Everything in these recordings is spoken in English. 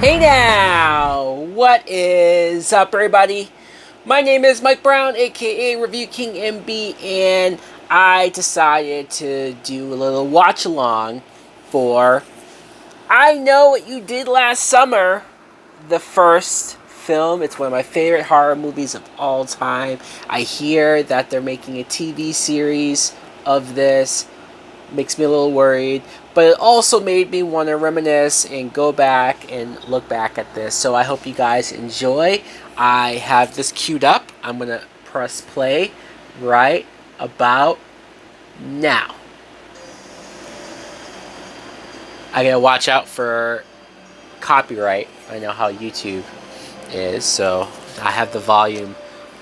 Hey now! What is up, everybody? My name is Mike Brown, aka Review King MB, and I decided to do a little watch along for I Know What You Did Last Summer, the first film. It's one of my favorite horror movies of all time. I hear that they're making a TV series of this. Makes me a little worried, but it also made me want to reminisce and go back and look back at this. So I hope you guys enjoy. I have this queued up. I'm going to press play right about now. I gotta watch out for copyright. I know how YouTube is, so I have the volume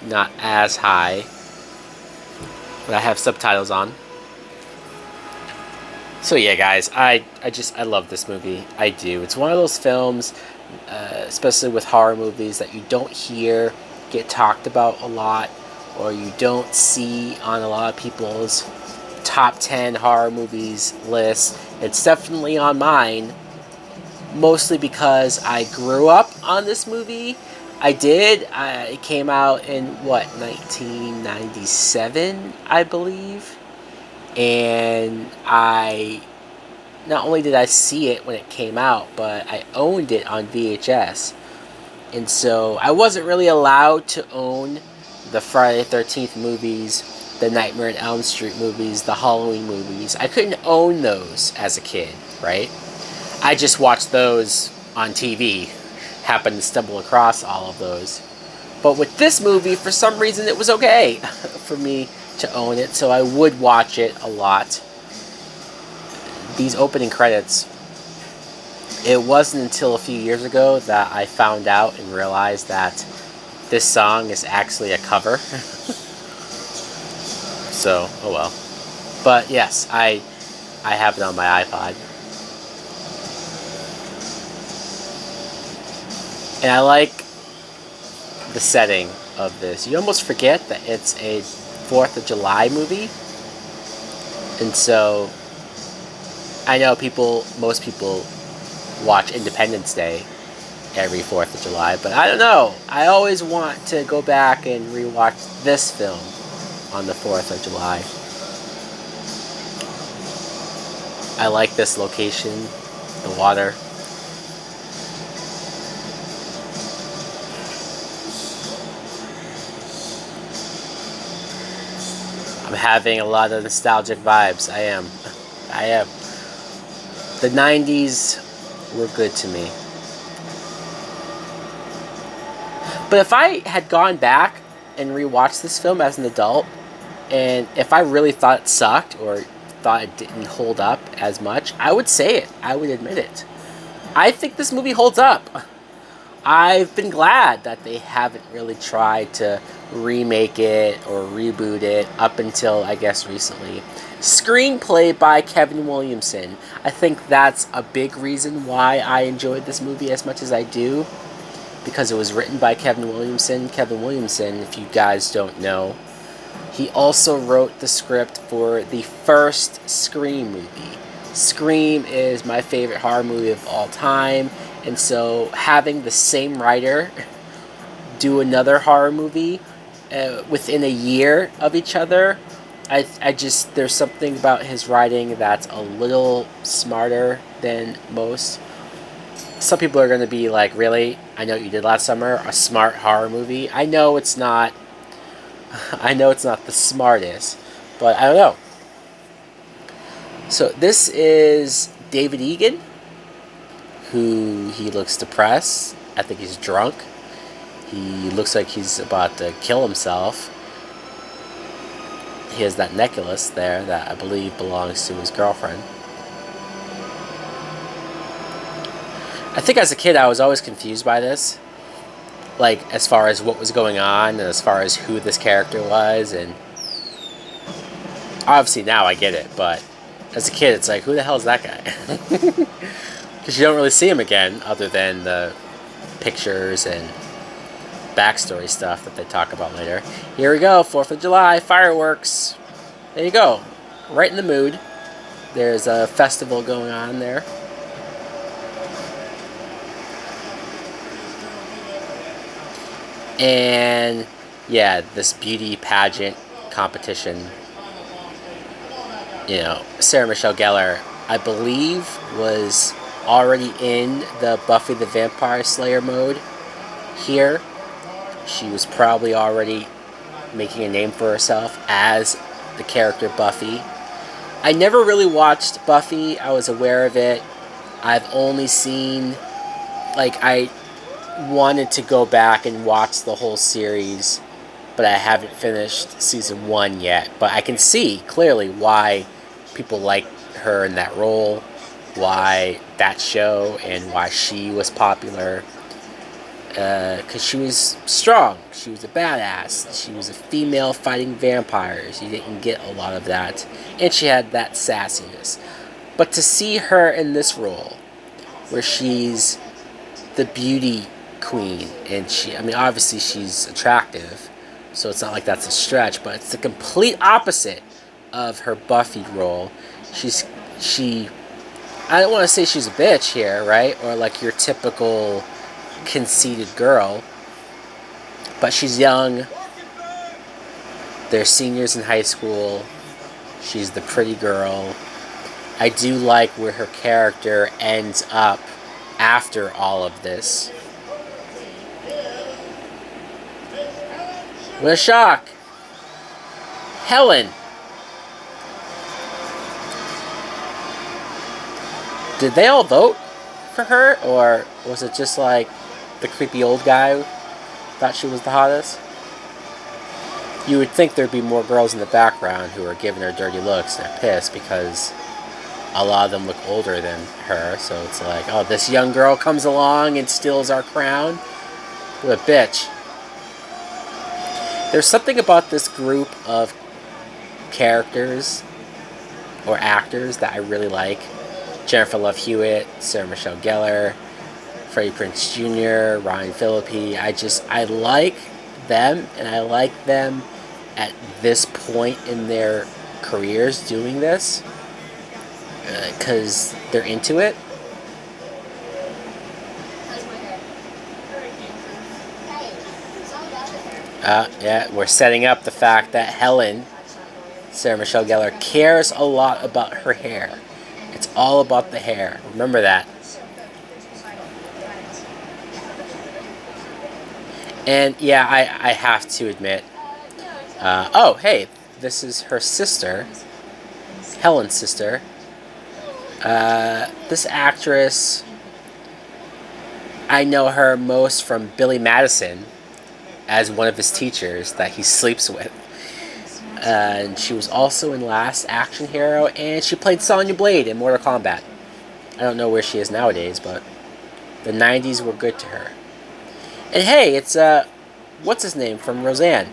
not as high, but I have subtitles on. So yeah, guys, I love this movie. I do. It's one of those films, especially with horror movies, that you don't hear get talked about a lot, or you don't see on a lot of people's top 10 horror movies lists. It's definitely on mine, mostly because I grew up on this movie. I did. It came out in, 1997, I believe. And not only did I see it when it came out, but I owned it on VHS. And so I wasn't really allowed to own the Friday the 13th movies, the Nightmare on Elm Street movies, the Halloween movies. I couldn't own those as a kid, right? I just watched those on TV. Happened to stumble across all of those. But with this movie, for some reason, it was okay for me to own it, so I would watch it a lot. These opening credits, it wasn't until a few years ago that I found out and realized that this song is actually a cover. So, oh well. But yes, I have it on my iPod. And I like the setting of this. You almost forget that it's a 4th of July movie. And so I know most people watch Independence Day every 4th of July, but I don't know. I always want to go back and rewatch this film on the 4th of July. I like this location, the water. I'm having a lot of nostalgic vibes. I am. The 90s were good to me. But if I had gone back and rewatched this film as an adult, and if I really thought it sucked or thought it didn't hold up as much, I would say it. I would admit it. I think this movie holds up. I've been glad that they haven't really tried to remake it or reboot it up until, I guess, recently. Screenplay by Kevin Williamson. I think that's a big reason why I enjoyed this movie as much as I do, because it was written by Kevin Williamson. Kevin Williamson, if you guys don't know, he also wrote the script for the first Scream movie. Scream is my favorite horror movie of all time. And so having the same writer do another horror movie within a year of each other, there's something about his writing that's a little smarter than most. Some people are going to be like, really? I Know What You Did Last Summer, a smart horror movie? I know it's not the smartest, but I don't know. So this is David Egan, who he looks depressed. I think he's drunk. He looks like he's about to kill himself. He has that necklace there that I believe belongs to his girlfriend. I think as a kid I was always confused by this. Like, as far as what was going on and as far as who this character was, and obviously now I get it, but as a kid it's like, who the hell is that guy? Because you don't really see him again other than the pictures and backstory stuff that they talk about later. Here we go, 4th of July, fireworks. There you go. Right in the mood. There's a festival going on there. And yeah, this beauty pageant competition, Sarah Michelle Gellar, I believe, was already in the Buffy the Vampire Slayer mode here. She was probably already making a name for herself as the character Buffy. I never really watched Buffy. I was aware of it. I've only seen, I wanted to go back and watch the whole series, but I haven't finished season 1 yet. But I can see clearly why people like her in that role, why that show, and why she was popular. Because she was strong. She was a badass. She was a female fighting vampires. You didn't get a lot of that. And she had that sassiness. But to see her in this role, where she's the beauty queen, and obviously she's attractive, so it's not like that's a stretch, but it's the complete opposite of her Buffy role. I don't want to say she's a bitch here, right? Or like your typical conceited girl, but she's young. They're seniors in high school. She's the pretty girl. I do like where her character ends up after all of this. What a shock! Helen! Did they all vote for her? Or was it just like the creepy old guy who thought she was the hottest? You would think there'd be more girls in the background who are giving her dirty looks. They're pissed because a lot of them look older than her. So it's like, oh, this young girl comes along and steals our crown? What a bitch. There's something about this group of characters or actors that I really like. Jennifer Love Hewitt, Sarah Michelle Gellar, Freddie Prinze Jr., Ryan Phillippe. I like them, and I like them at this point in their careers doing this because they're into it. Yeah, we're setting up the fact that Helen, Sarah Michelle Gellar, cares a lot about her hair. It's all about the hair. Remember that. And yeah, I have to admit. Oh, hey, this is her sister, Helen's sister. This actress, I know her most from Billy Madison as one of his teachers that he sleeps with. And she was also in Last Action Hero, and she played Sonya Blade in Mortal Kombat. I don't know where she is nowadays, but the 90s were good to her. And hey, it's, what's his name from Roseanne?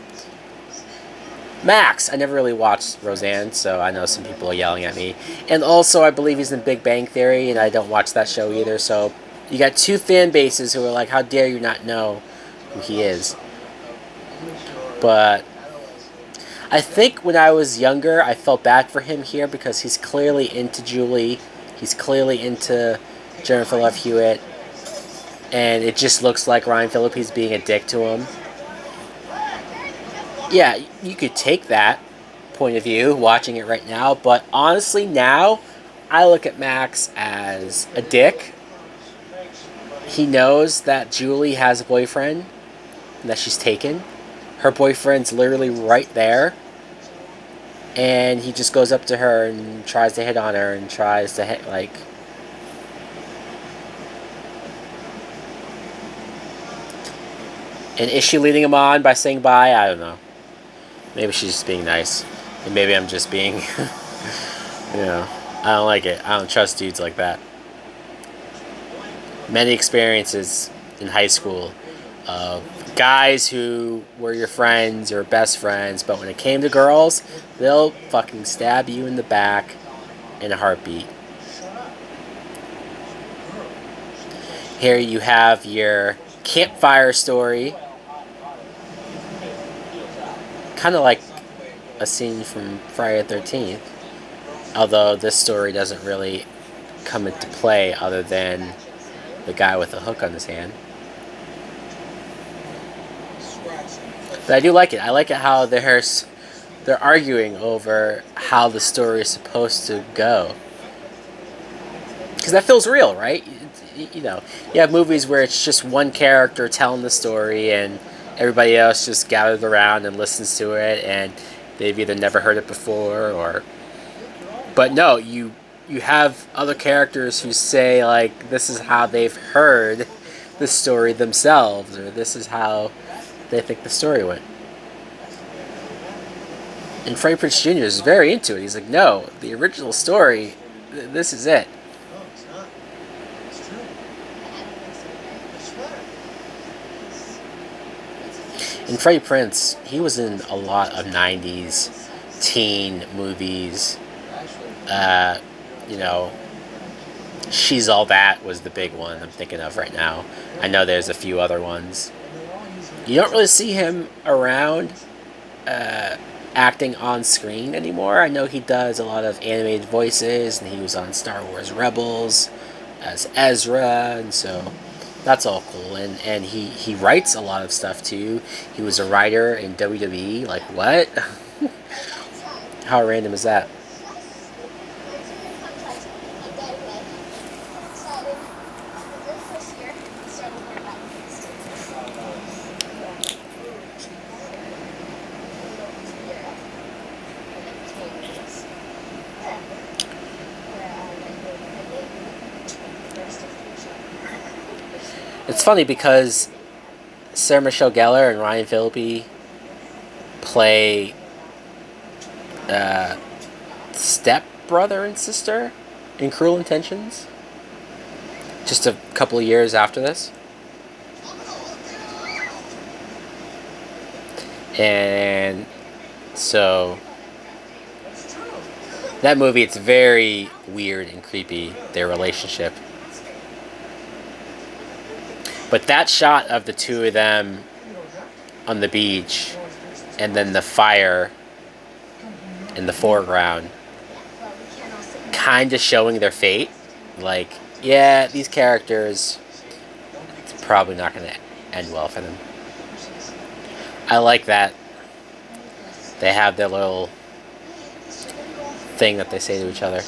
Max. I never really watched Roseanne, so I know some people are yelling at me. And also, I believe he's in Big Bang Theory, and I don't watch that show either, so you got two fan bases who are like, how dare you not know who he is. But I think when I was younger, I felt bad for him here because he's clearly into Julie. He's clearly into Jennifer Love Hewitt. And it just looks like Ryan Phillippe's being a dick to him. Yeah, you could take that point of view watching it right now. But honestly, now, I look at Max as a dick. He knows that Julie has a boyfriend and that she's taken. Her boyfriend's literally right there. And he just goes up to her and tries to hit on her and tries to hit, like... And is she leading him on by saying bye? I don't know. Maybe she's just being nice. And maybe I'm just being... I don't like it. I don't trust dudes like that. Many experiences in high school of guys who were your friends or best friends, but when it came to girls, they'll fucking stab you in the back in a heartbeat. Here you have your campfire story. Kind of like a scene from Friday the 13th. Although this story doesn't really come into play other than the guy with the hook on his hand. But I do like it. I like it how they're arguing over how the story is supposed to go. Because that feels real, right? You know, you have movies where it's just one character telling the story and everybody else just gathers around and listens to it, and they've either never heard it before or... But no, you have other characters who say, like, this is how they've heard the story themselves, or this is how they think the story went. And Freddie Prinze Jr. is very into it. He's like, no, the original story, this is it. And Freddie Prinze, he was in a lot of 90s teen movies. You know, She's All That was the big one I'm thinking of right now. I know there's a few other ones. You don't really see him around acting on screen anymore. I know he does a lot of animated voices, and he was on Star Wars Rebels as Ezra, and so that's all cool. And he writes a lot of stuff too. He was a writer in WWE. Like, what? How random is that? It's funny because Sarah Michelle Gellar and Ryan Phillippe play step-brother and sister in Cruel Intentions just a couple of years after this. And so that movie, it's very weird and creepy, their relationship. But that shot of the two of them on the beach, and then the fire in the foreground, kind of showing their fate. Like, yeah, these characters, it's probably not going to end well for them. I like that they have their little thing that they say to each other.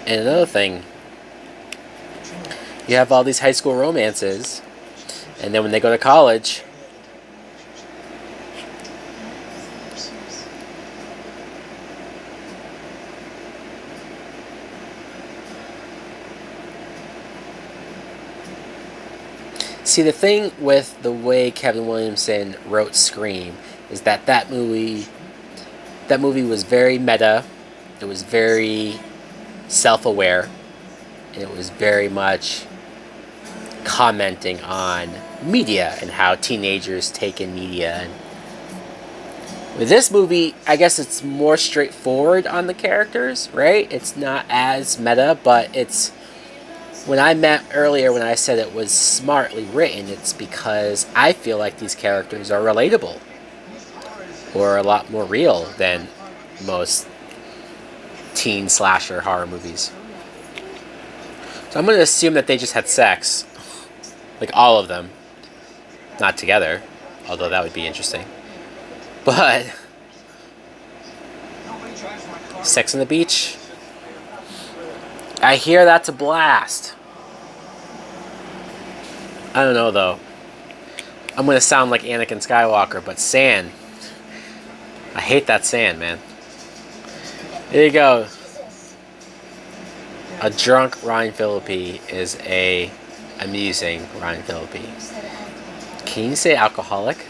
And another thing, you have all these high school romances, and then when they go to college, see, the thing with the way Kevin Williamson wrote Scream is that movie was very meta. It was very self-aware. And it was very much commenting on media and how teenagers take in media. And with this movie, I guess it's more straightforward on the characters, right? It's not as meta, but it's... When I meant earlier when I said it was smartly written, it's because I feel like these characters are relatable. Or a lot more real than most teen slasher horror movies. So I'm going to assume that they just had sex. Like, all of them. Not together. Although that would be interesting. But... Sex on the beach? I hear that's a blast. I don't know, though. I'm going to sound like Anakin Skywalker, but sand. I hate that sand, man. There you go. A drunk Ryan Phillippe is a amusing Ryan Phillippe. Can you say alcoholic?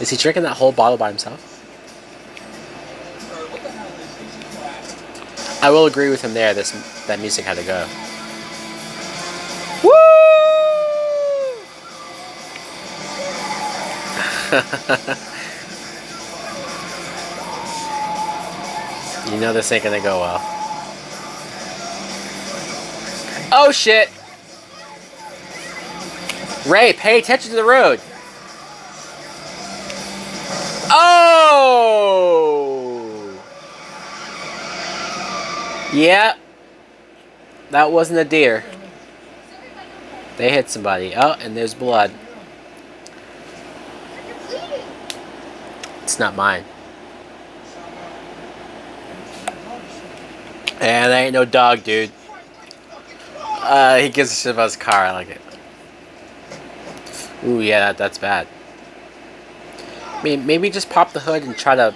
Is he drinking that whole bottle by himself? I will agree with him there. That music had to go. Woo! You know this ain't gonna go well. Oh shit! Ray, pay attention to the road. Oh! Yeah, that wasn't a deer. They hit somebody. Oh, and there's blood. It's not mine. And that ain't no dog, dude. He gives a shit about his car. I like it. Ooh, yeah, that's bad. I mean, maybe just pop the hood and try to...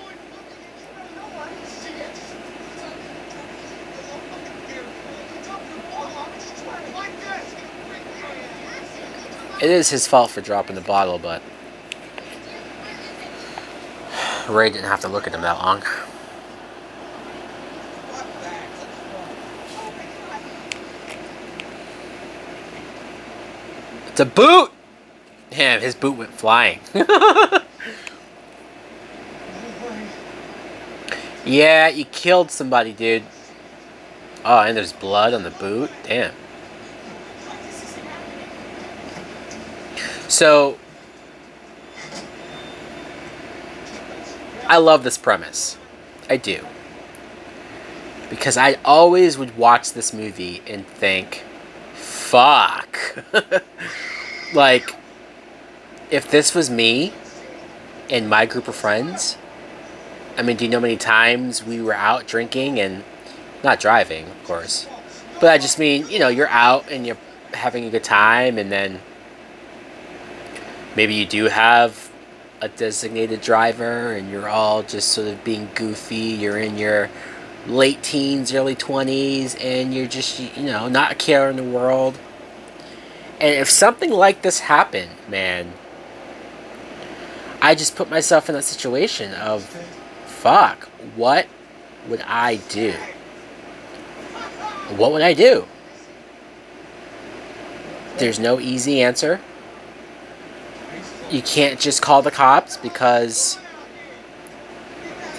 It is his fault for dropping the bottle, but... Ray didn't have to look at him that long. It's a boot! Damn, his boot went flying. Yeah, you killed somebody, dude. Oh, and there's blood on the boot? Damn. So, I love this premise. I do. Because I always would watch this movie and think, fuck. Like, if this was me and my group of friends, I mean, do you know how many times we were out drinking and not driving, of course, but I just mean, you know, you're out and you're having a good time, and then maybe you do have a designated driver and you're all just sort of being goofy. You're in your late teens, early 20s, and you're just, you know, not a care in the world. And if something like this happened, man, I just put myself in that situation of, fuck, what would I do? What would I do? There's no easy answer. You can't just call the cops because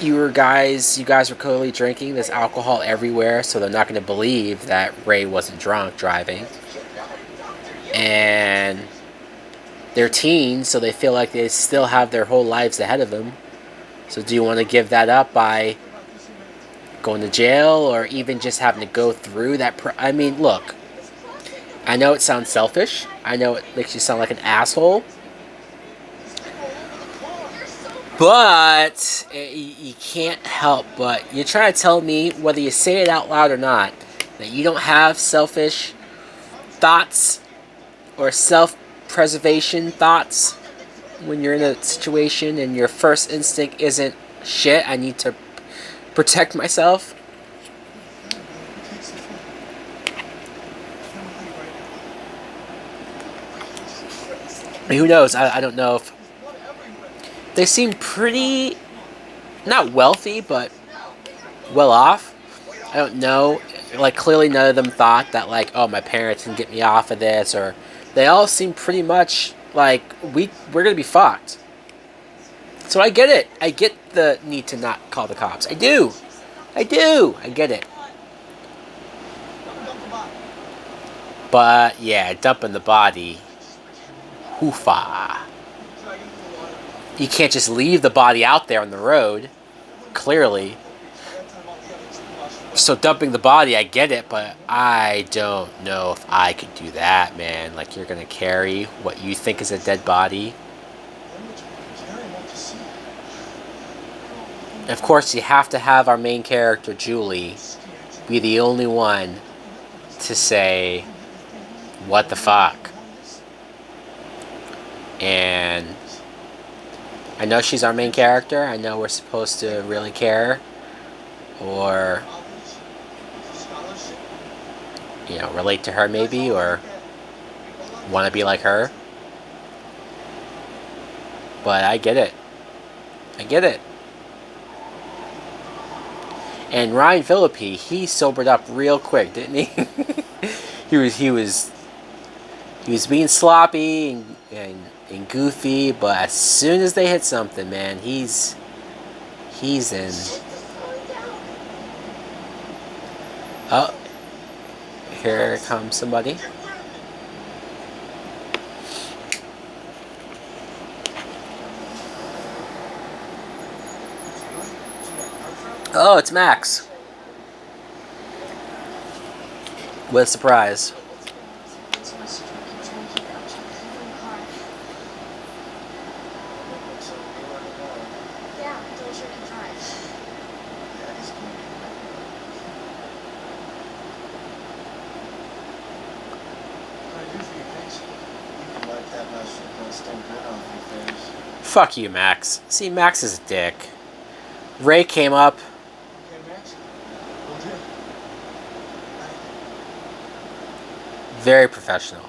you guys were clearly drinking. There's alcohol everywhere, so they're not going to believe that Ray wasn't drunk driving. And they're teens, so they feel like they still have their whole lives ahead of them. So do you want to give that up by going to jail, or even just having to go through that? I mean, look, I know it sounds selfish. I know it makes you sound like an asshole. But you can't help but... You're trying to tell me, whether you say it out loud or not, that you don't have selfish thoughts or self-preservation thoughts when you're in a situation and your first instinct isn't, shit, I need to protect myself. I mean, who knows? I don't know if... They seem pretty... Not wealthy, but well off. I don't know. Like, clearly none of them thought that, like, oh, my parents can get me off of this, or... They all seem pretty much like, we're gonna be fucked. So I get it. I get the need to not call the cops. I do. I get it. But, yeah, dumping the body. Hoofa. You can't just leave the body out there on the road. Clearly. So dumping the body, I get it, but I don't know if I could do that, man. Like, you're gonna carry what you think is a dead body. Of course, you have to have our main character, Julie, be the only one to say, what the fuck? And I know she's our main character. I know we're supposed to really care, or, you know, relate to her maybe, or want to be like her. But I get it. And Ryan Phillippe, he sobered up real quick, didn't he? he was being sloppy and goofy, but as soon as they hit something, man, he's in. Oh, here comes somebody. Oh, it's Max. What a surprise. Fuck you, Max. See, Max is a dick. Ray came up. Very professional.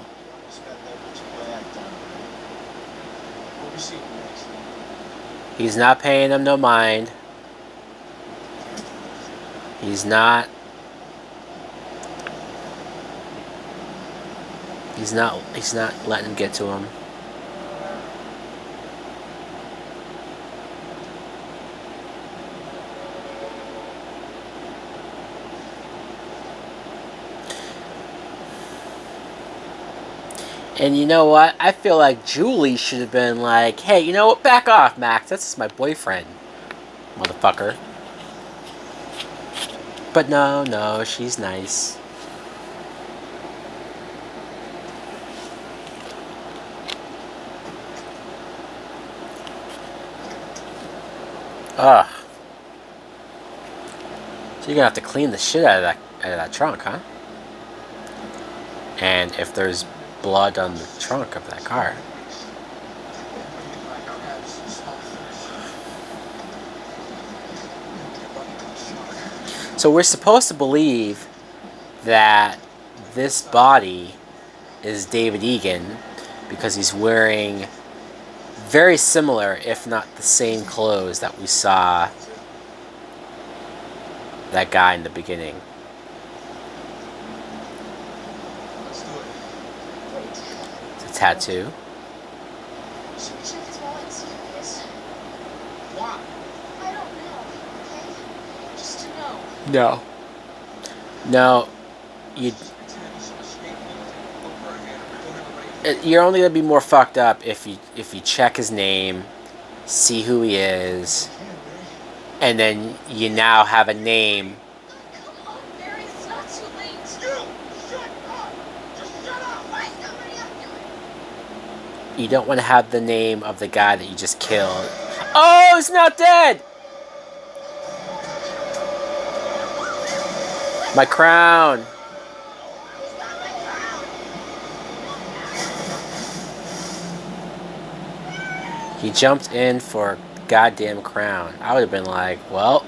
He's not paying him no mind. He's not letting him get to him. And you know what? I feel like Julie should have been like, hey, you know what? Back off, Max. That's just my boyfriend. Motherfucker. But no, she's nice. Ugh. So you're gonna have to clean the shit out of that trunk, huh? And if there's blood on the trunk of that car. So we're supposed to believe that this body is David Egan because he's wearing very similar, if not the same clothes that we saw that guy in the beginning. It's a tattoo. No. You're only gonna be more fucked up if you check his name, see who he is, and then you now have a name. You don't want to have the name of the guy that you just killed. Oh, he's not dead! My crown! He jumped in for a goddamn crown. I would have been like, well,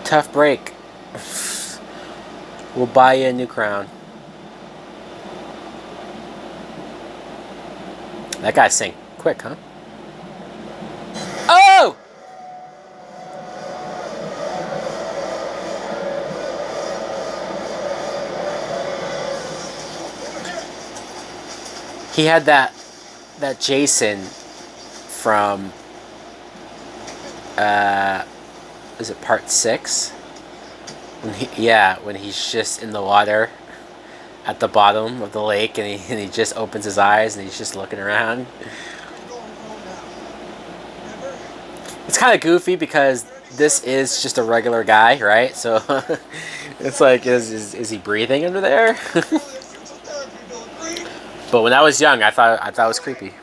tough break. We'll buy you a new crown. That guy sank quick, huh? Oh! He had that Jason from is it part 6? When he's just in the water at the bottom of the lake and he just opens his eyes and he's just looking around. It's kind of goofy because this is just a regular guy, right? So it's like, is he breathing under there? But when I was young, I thought it was creepy.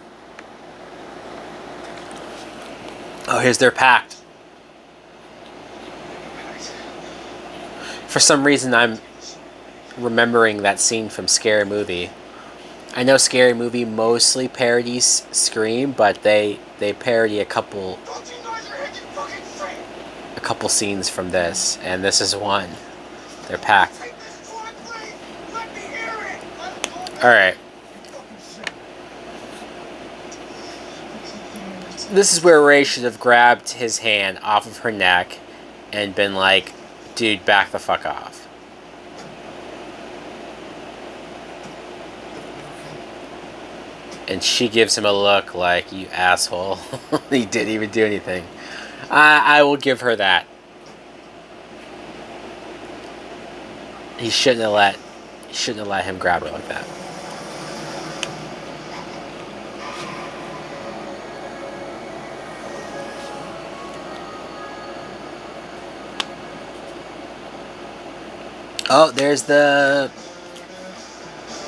Oh, here's their pact. For some reason, I'm remembering that scene from Scary Movie. I know Scary Movie mostly parodies Scream, but they parody a couple scenes from this, and this is one. They're packed. All right. This is where Ray should have grabbed his hand off of her neck and been like, dude, back the fuck off. And she gives him a look like, you asshole. He didn't even do anything. I will give her that. He shouldn't have let him grab her like that. Oh, there's the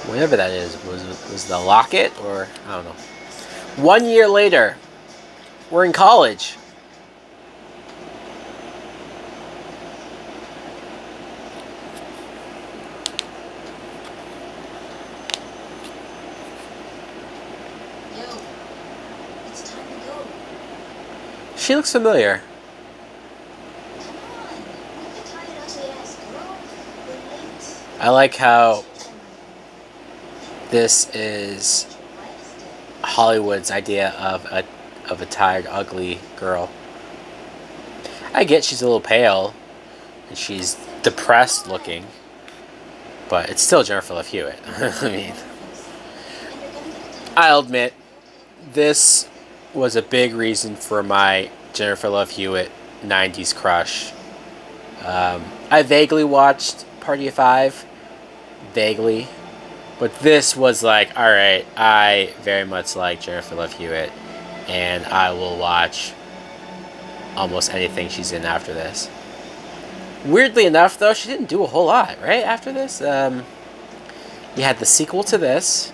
whatever that is. Was the Locket or I don't know. 1 year later, we're in college. Yo, it's time to go. She looks familiar. Come on, don't get tired, ugly ass girl. We're late. I like how Take your time, my friend. this is Why is it? Hollywood's idea of a tired, ugly girl. I get she's a little pale and she's depressed looking, but it's still Jennifer Love Hewitt. I mean, And you're gonna get a tattoo. I'll admit this was a big reason for my Jennifer Love Hewitt '90s crush. I vaguely watched Party of Five, vaguely, but this was like, all right, I very much like Jennifer Love Hewitt, and I will watch almost anything she's in after this. Weirdly enough, though, she didn't do a whole lot, right? After this, you had the sequel to this.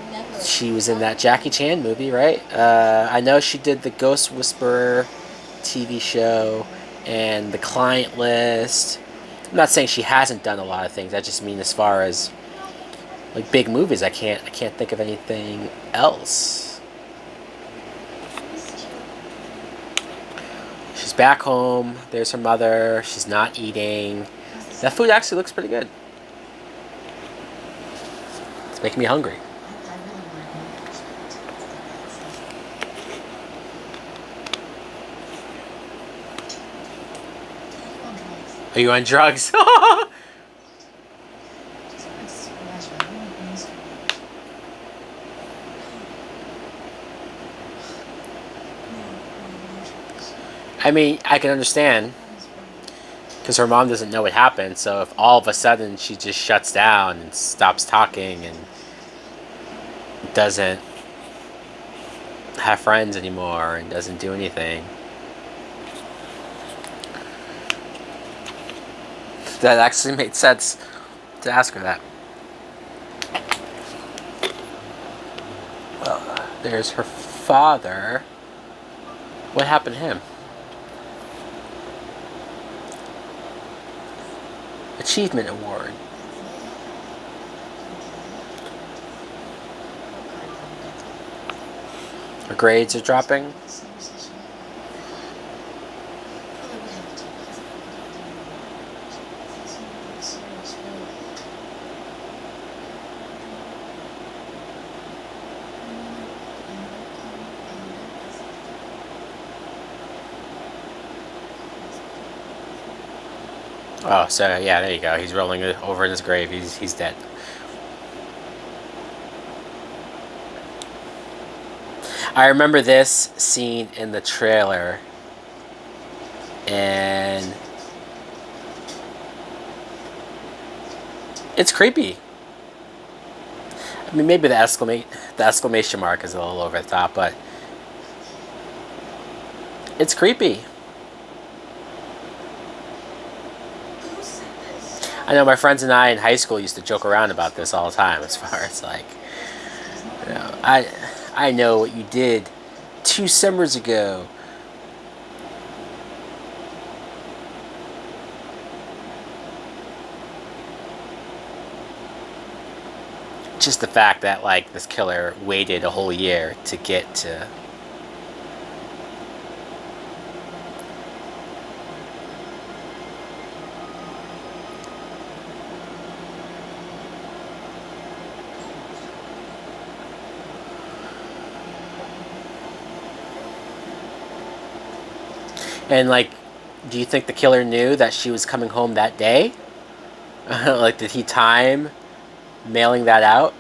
Remember, She was in that Jackie Chan movie, right? I know she did the Ghost Whisperer TV show and the Client List. I'm not saying she hasn't done a lot of things. I just mean as far as like big movies, I can't think of anything else. She's back home. There's her mother. She's not eating. That food actually looks pretty good. It's making me hungry. Are you on drugs? I mean, I can understand because her mom doesn't know what happened. So if all of a sudden she just shuts down and stops talking and doesn't have friends anymore and doesn't do anything, that actually made sense to ask her that. Well, there's her father. What happened to him? Achievement Award. Her grades are dropping. Oh, so yeah, there you go. He's rolling over in his grave. He's dead. I remember this scene in the trailer, and it's creepy. I mean, maybe the exclamation mark is a little over the top, but it's creepy. Who said this? I know my friends and I in high school used to joke around about this all the time. As far as like, you know, I know what you did 2 summers ago. Just the fact that like this killer waited a whole year to get to. And like, do you think the killer knew that she was coming home that day? Like, did he time mailing that out?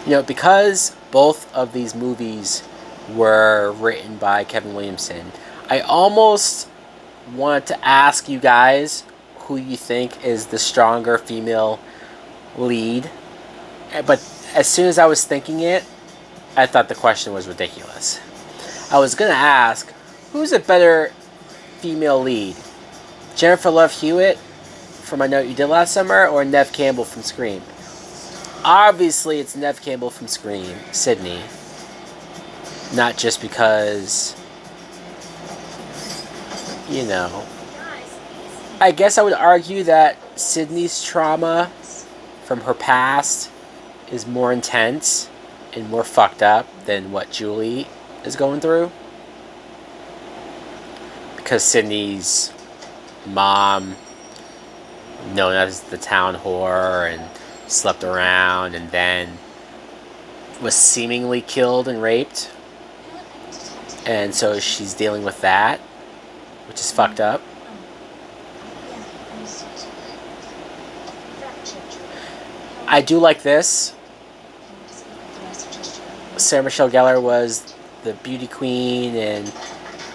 You know, because both of these movies were written by Kevin Williamson, I almost wanted to ask you guys who you think is the stronger female lead. But as soon as I was thinking it, I thought the question was ridiculous. I was gonna ask, who's a better female lead? Jennifer Love Hewitt from I Know What You Did Last Summer, or Neve Campbell from Scream? Obviously, it's Neve Campbell from Scream, Sydney. Not just because, you know. I guess I would argue that Sydney's trauma from her past is more intense and more fucked up than what Julie is going through. Because Sydney's mom, known as the town whore, and slept around and then was seemingly killed and raped. And so she's dealing with that, which is fucked up. I do like this. Sarah Michelle Gellar was the beauty queen, and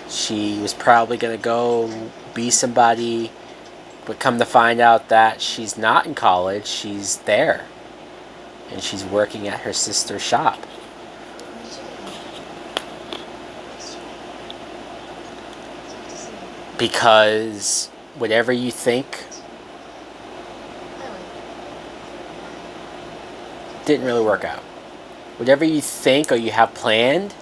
she was probably going to go be somebody, but come to find out that she's not in college, she's there. And she's working at her sister's shop. Because whatever you think didn't really work out. Whatever you think or you have planned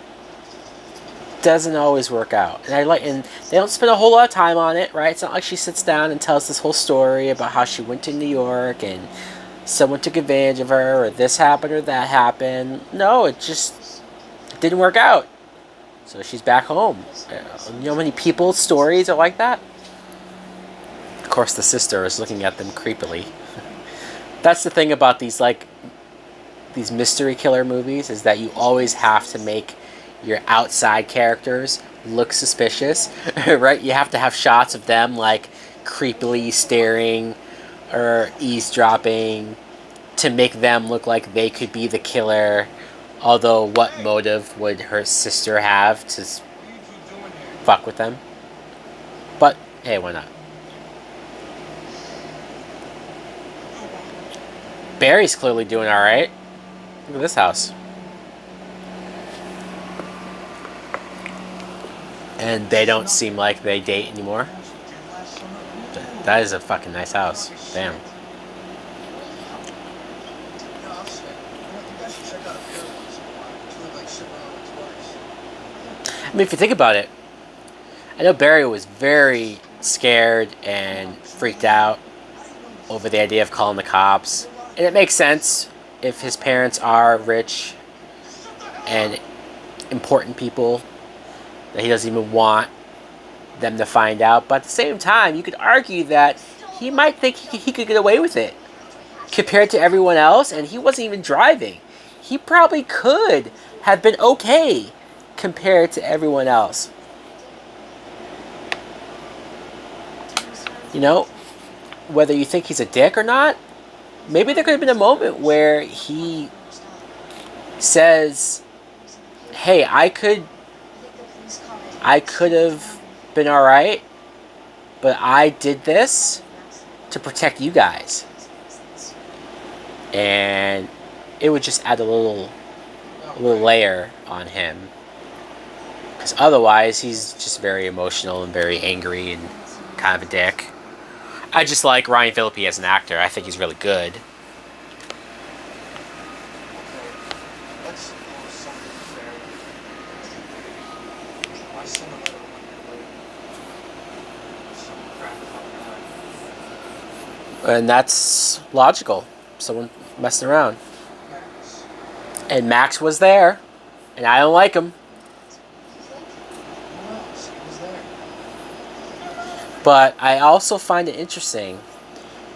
doesn't always work out. And they don't spend a whole lot of time on it, right? It's not like she sits down and tells this whole story about how she went to New York and someone took advantage of her, or this happened or that happened. No, it didn't work out. So she's back home. You know how many people's stories are like that? Of course, the sister is looking at them creepily. That's the thing about these mystery killer movies, is that you always have to make your outside characters look suspicious, right? You have to have shots of them like creepily staring or eavesdropping to make them look like they could be the killer. Although, what motive would her sister have to fuck with them? But hey, why not? Barry's clearly doing all right. Look at this house. And they don't seem like they date anymore. That is a fucking nice house. Damn. I mean, if you think about it, I know Barry was very scared and freaked out over the idea of calling the cops. And it makes sense if his parents are rich and important people, that he doesn't even want them to find out. But at the same time, you could argue that he might think he could get away with it compared to everyone else, and he wasn't even driving. He probably could have been okay compared to everyone else. You know, whether you think he's a dick or not, maybe there could have been a moment where he says, hey, I could have been alright, but I did this to protect you guys. And it would just add a little layer on him. Because otherwise, he's just very emotional and very angry and kind of a dick. I just like Ryan Phillippe as an actor. I think he's really good. And that's logical. Someone messing around. And Max was there. And I don't like him. But I also find it interesting.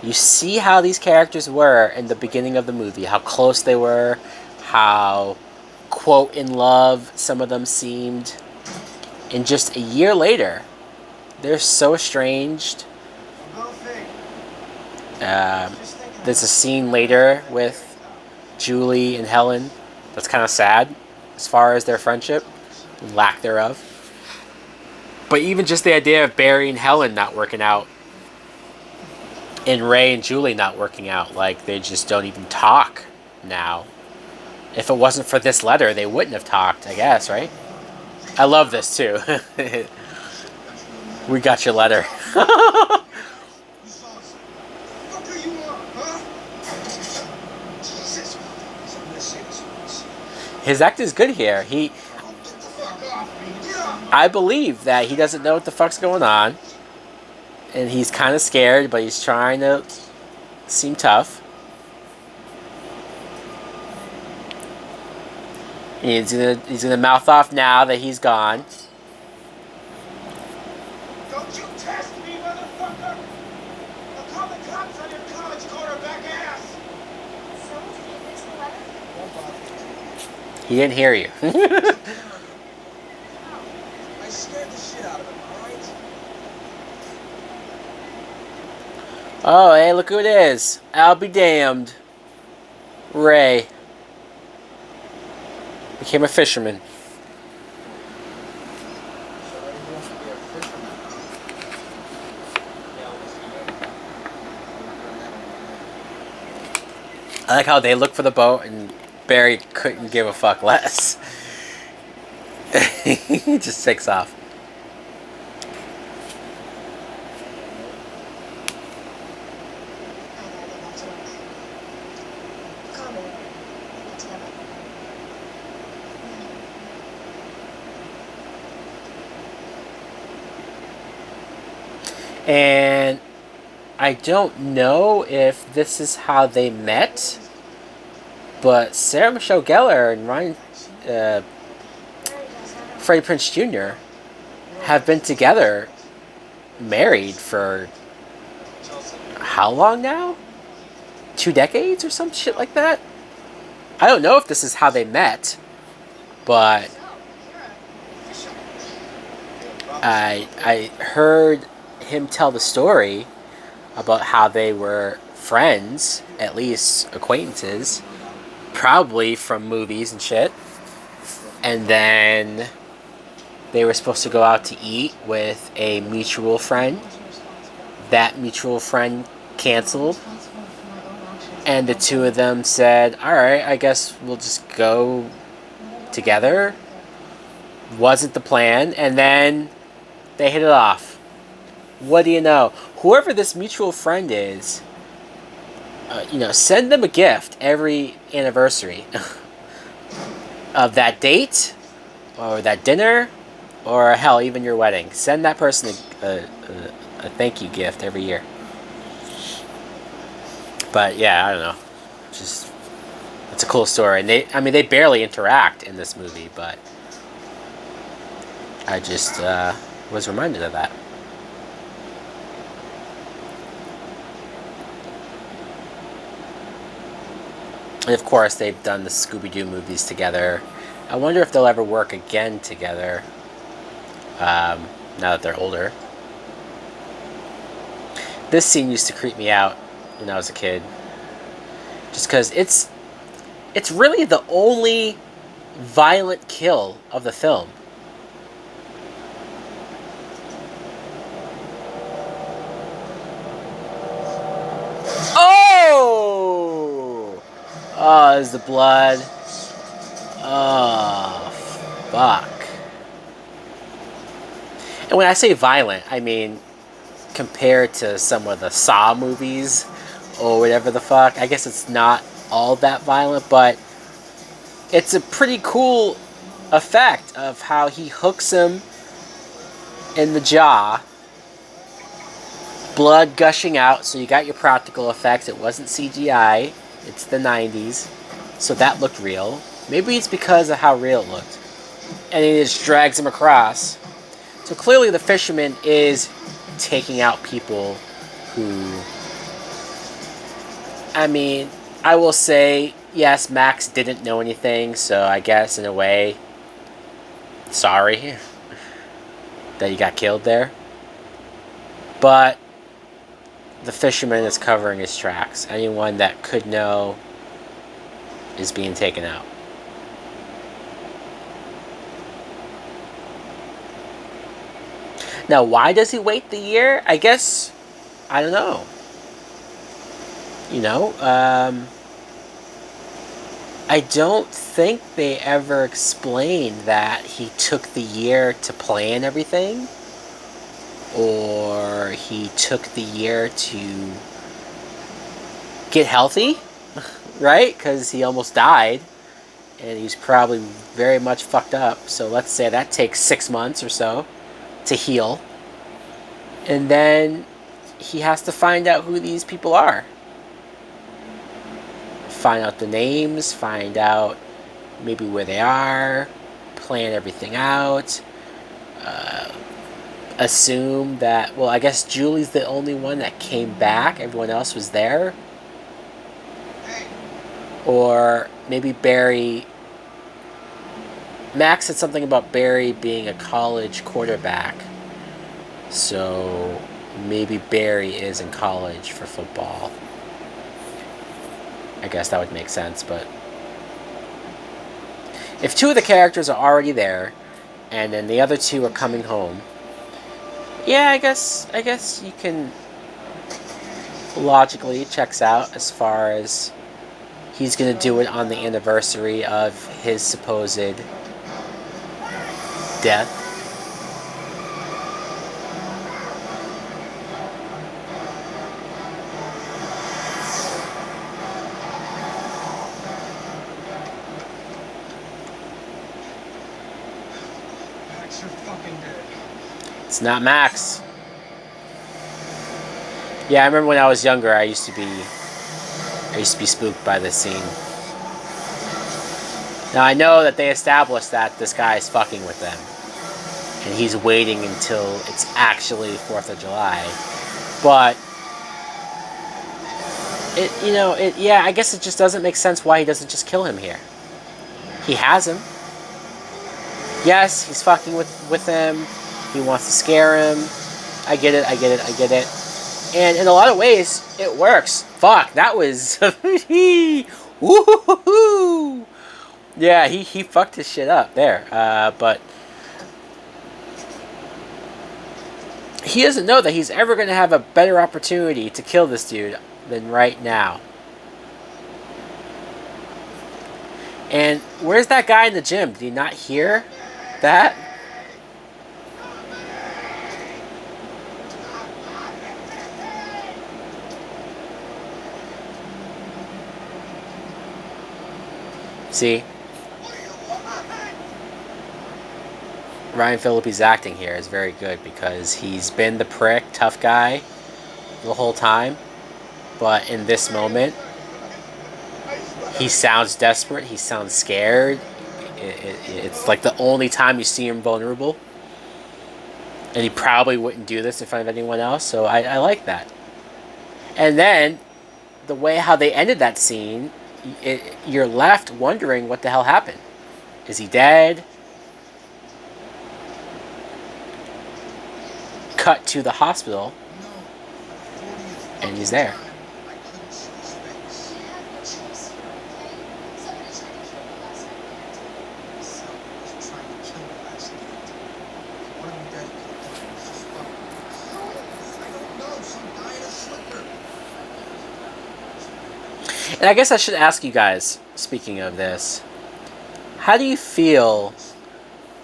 You see how these characters were in the beginning of the movie. How close they were. How, quote, in love some of them seemed. And just a year later, they're so estranged. There's a scene later with Julie and Helen that's kind of sad as far as their friendship and lack thereof. But even just the idea of Barry and Helen not working out, and Ray and Julie not working out, like they just don't even talk now, If it wasn't for this letter, they wouldn't have talked, I guess, right? I love this, too. We got your letter. His act is good here. I believe that he doesn't know what the fuck's going on. And he's kind of scared, but he's trying to seem tough. He's gonna mouth off now that he's gone. Don't you test me, motherfucker! I'll call the cops on your college quarterback ass! So, did you fix the letter? He didn't hear you. I scared the shit out of him, alright? Oh, hey, look who it is. I'll be damned. Ray. Became a fisherman. I like how they look for the boat and Barry couldn't give a fuck less. He just takes off. I gotta get back to work. Call me later. We'll get together. And I don't know if this is how they met, but Sarah Michelle Gellar and Freddie Prinze Jr. have been together, married for how long now? 2 decades or some shit like that? I don't know if this is how they met, but So, you're a fisherman. I heard him tell the story about how they were friends, at least acquaintances, probably from movies and shit. And then they were supposed to go out to eat with a mutual friend. That mutual friend canceled. And the two of them said, alright, I guess we'll just go together. Wasn't the plan. And then they hit it off. What do you know? Whoever this mutual friend is, send them a gift every anniversary of that date, or that dinner, or hell, even your wedding. Send that person a thank you gift every year. But yeah, I don't know. Just it's a cool story, and they barely interact in this movie, but I just was reminded of that. And of course, they've done the Scooby-Doo movies together. I wonder if they'll ever work again together, now that they're older. This scene used to creep me out when I was a kid. Just because it's really the only violent kill of the film. Oh! Oh, there's the blood. Oh, fuck. And when I say violent, I mean compared to some of the Saw movies or whatever the fuck. I guess it's not all that violent, but it's a pretty cool effect of how he hooks him in the jaw. Blood gushing out, so you got your practical effects. It wasn't CGI. It's the 90s, so that looked real. Maybe it's because of how real it looked. And he just drags him across. So clearly the fisherman is taking out people who... I mean, I will say, yes, Max didn't know anything, so I guess in a way, sorry that he got killed there. But the fisherman is covering his tracks. Anyone that could know is being taken out. Now, why does he wait the year? I guess, I don't know. I don't think they ever explained that he took the year to plan everything, or he took the year to get healthy, right? Because he almost died, and he's probably very much fucked up. So let's say that takes 6 months or so to heal. And then he has to find out who these people are. Find out the names, find out maybe where they are, plan everything out. Assume that, well, I guess Julie's the only one that came back. Everyone else was there. Or maybe Barry. Max said something about Barry being a college quarterback. So maybe Barry is in college for football. I guess that would make sense, but if two of the characters are already there, and then the other two are coming home, yeah, I guess you can logically checks out as far as he's gonna do it on the anniversary of his supposed death. Max, you're fucking dead. It's not Max. Yeah, I remember when I was younger, I used to be spooked by this scene. Now I know that they established that this guy is fucking with them, and he's waiting until it's actually 4th of July. But yeah, I guess it just doesn't make sense why he doesn't just kill him here. He has him. Yes, he's fucking with him. He wants to scare him. I get it. And in a lot of ways, it works. Fuck, that was... Woo-hoo-hoo-hoo! Yeah, he fucked his shit up there. But... he doesn't know that he's ever going to have a better opportunity to kill this dude than right now. And where's that guy in the gym? Did he not hear that? See? Ryan Phillippe's acting here is very good because he's been the prick, tough guy the whole time. But in this moment, he sounds desperate. He sounds scared. It's like the only time you see him vulnerable. And he probably wouldn't do this in front of anyone else. So I like that. And then, the way how they ended that scene, you're left wondering what the hell happened. Is he dead? Cut to the hospital. And he's there. And I guess I should ask you guys, speaking of this, how do you feel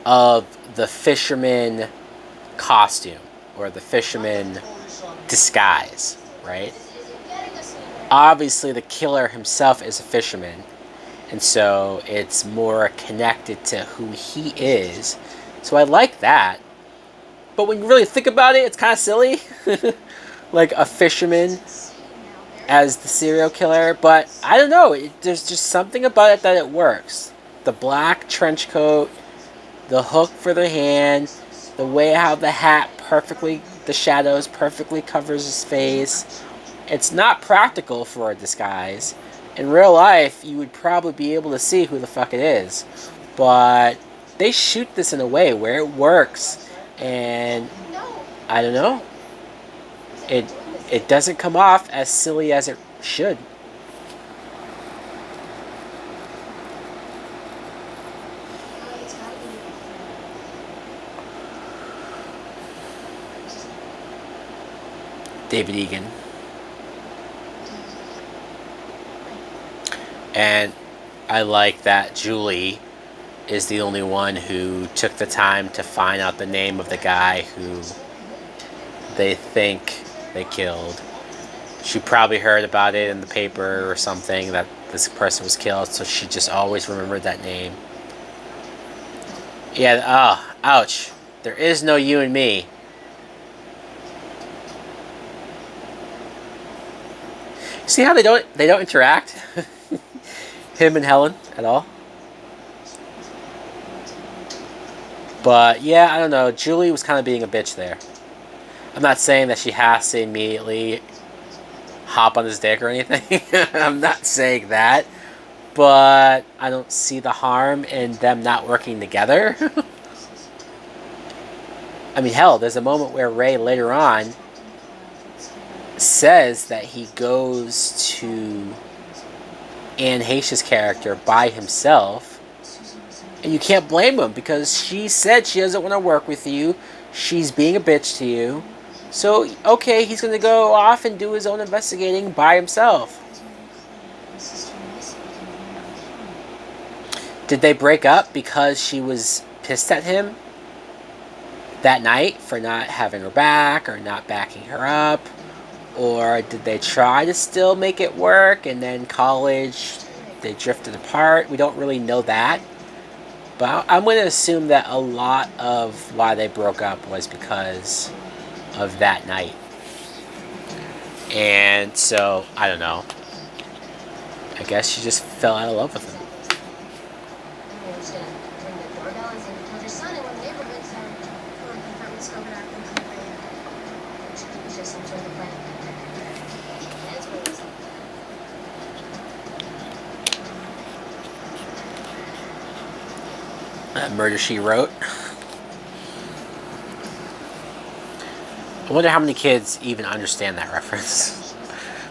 of the fisherman costume or the fisherman disguise, right? Obviously, the killer himself is a fisherman, and so it's more connected to who he is. So I like that. But when you really think about it, it's kind of silly. Like a fisherman as the serial killer, but I don't know, there's just something about it that it works. The black trench coat, the hook for the hand, the way how the hat the shadows perfectly covers his face. It's not practical for a disguise. In real life, you would probably be able to see who the fuck it is, but they shoot this in a way where it works, and I don't know, it doesn't come off as silly as it should. David Egan. And I like that Julie is the only one who took the time to find out the name of the guy who they think they killed. She probably heard about it in the paper or something that this person was killed, so she just always remembered that name. Yeah, oh, ouch. There is no you and me. See how they don't interact? Him and Helen at all? But yeah, I don't know. Julie was kind of being a bitch there. I'm not saying that she has to immediately hop on his dick or anything. I'm not saying that. But I don't see the harm in them not working together. I mean, hell, there's a moment where Ray later on says that he goes to Anne Heche's character by himself. And you can't blame him because she said she doesn't want to work with you. She's being a bitch to you. So, okay, he's going to go off and do his own investigating by himself. Did they break up because she was pissed at him that night for not having her back or not backing her up? Or did they try to still make it work and then college they drifted apart? We don't really know that. But I'm going to assume that a lot of why they broke up was because of that night. And so, I don't know. I guess she just fell out of love with him. Murder, She Wrote. I wonder how many kids even understand that reference.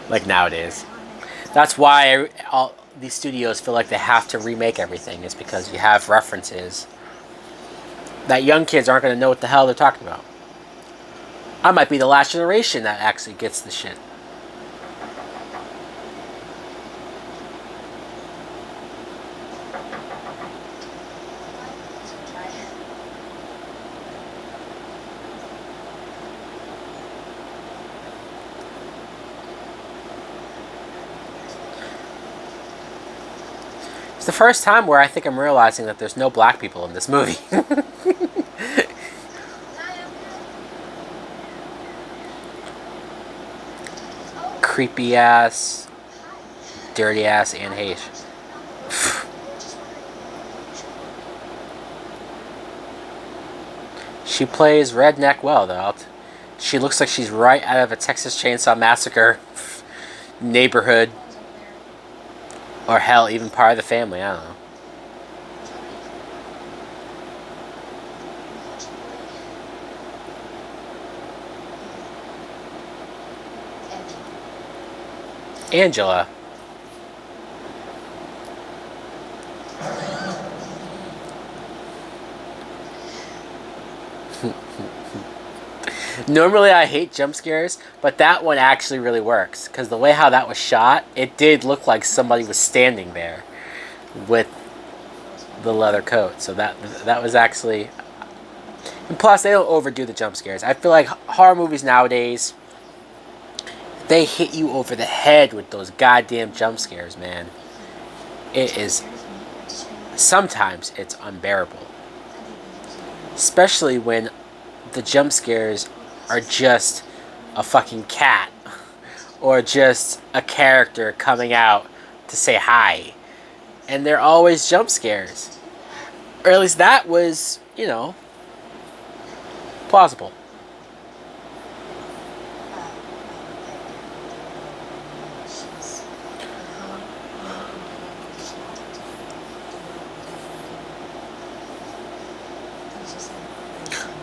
Like nowadays. That's why all these studios feel like they have to remake everything. Is because you have references that young kids aren't going to know what the hell they're talking about. I might be the last generation that actually gets the shit. It's the first time where I think I'm realizing that there's no black people in this movie. Creepy ass, dirty ass Anne Heche. She plays redneck well, though. She looks like she's right out of a Texas Chainsaw Massacre neighborhood. Or hell, even part of the family, I don't know. Angela. Normally I hate jump scares, but that one actually really works. Because the way how that was shot, it did look like somebody was standing there with the leather coat. So that was actually... And plus, they don't overdo the jump scares. I feel like horror movies nowadays, they hit you over the head with those goddamn jump scares, man. It is... Sometimes it's unbearable. Especially when the jump scares are just a fucking cat or just a character coming out to say hi, and they're always jump scares, or at least that was, you know, plausible.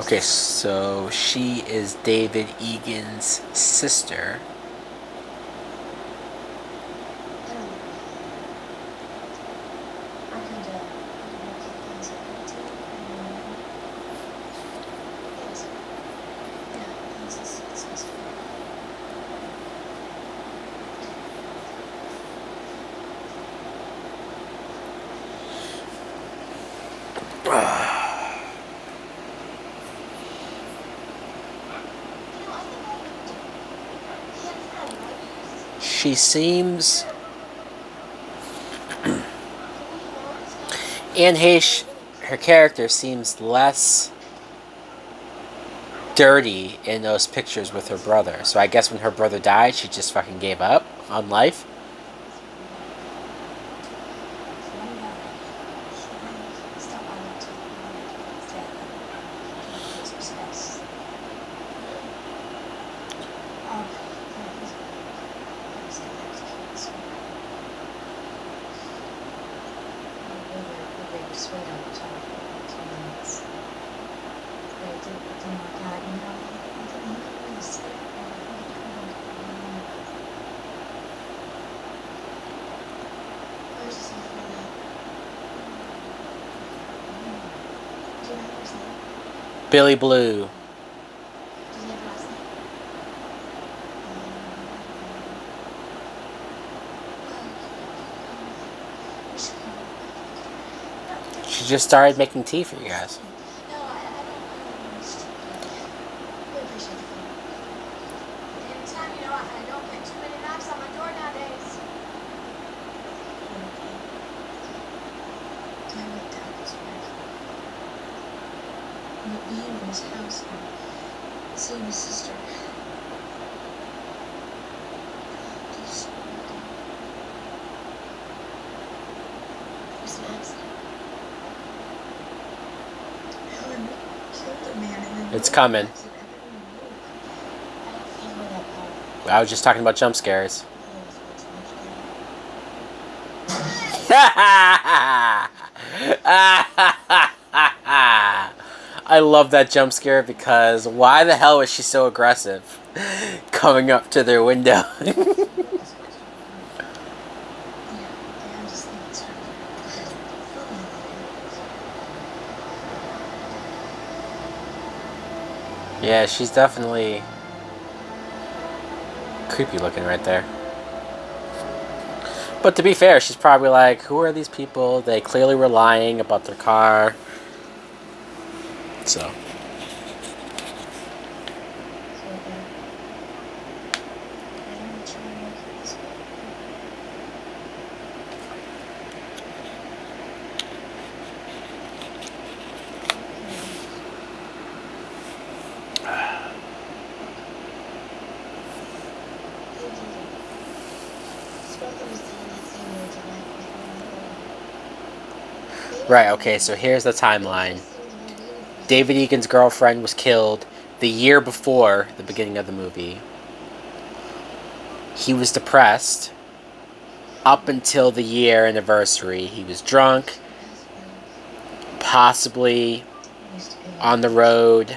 Okay, so she is David Egan's sister. she seems... Anne Heche, her character seems less dirty in those pictures with her brother. So I guess when her brother died, she just fucking gave up on life. Billy Blue. She just started making tea for you guys. House and seeing his sister. There's an accident. Helen killed the man and then It's coming. I was just talking about jump scares. I love that jump scare because why the hell was she so aggressive coming up to their window? Yeah, she's definitely creepy looking right there. But to be fair, she's probably like, who are these people? They clearly were lying about their car. So. Right, okay, so here's the timeline. David Egan's girlfriend was killed the year before the beginning of the movie. He was depressed up until the year anniversary. He was drunk, possibly on the road,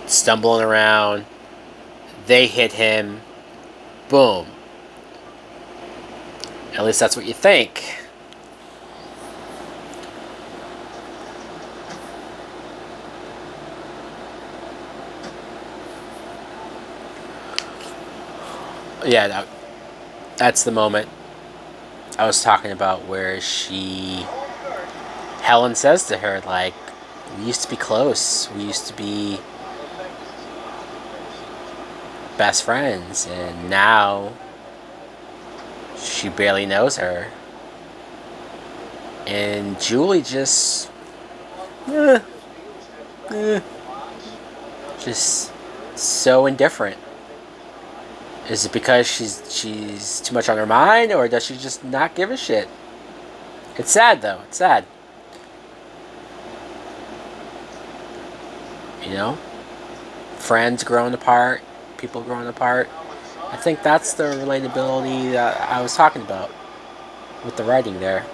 stumbling around. They hit him. Boom. At least that's what you think. Yeah, that's the moment I was talking about where Helen says to her, like, we used to be close. We used to be best friends. And now she barely knows her. And Julie just... just so indifferent. Is it because she's too much on her mind, or does she just not give a shit? It's sad, though. It's sad. You know? Friends growing apart, people growing apart. I think that's the relatability that I was talking about with the writing there.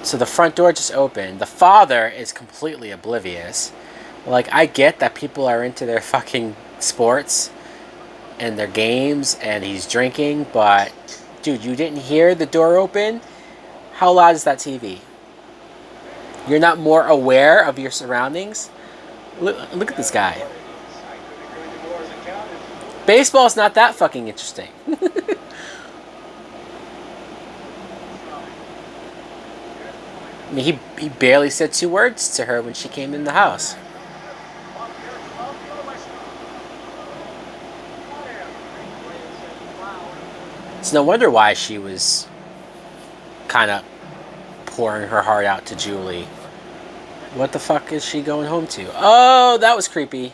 So the front door just opened. The father is completely oblivious. Like, I get that people are into their fucking sports and their games and he's drinking, but dude, you didn't hear the door open? How loud is that TV? You're not more aware of your surroundings? Look at this guy. Baseball's not that fucking interesting. I mean, he barely said 2 words to her when she came in the house. It's no wonder why she was kind of pouring her heart out to Julie. What the fuck is she going home to? Oh, that was creepy.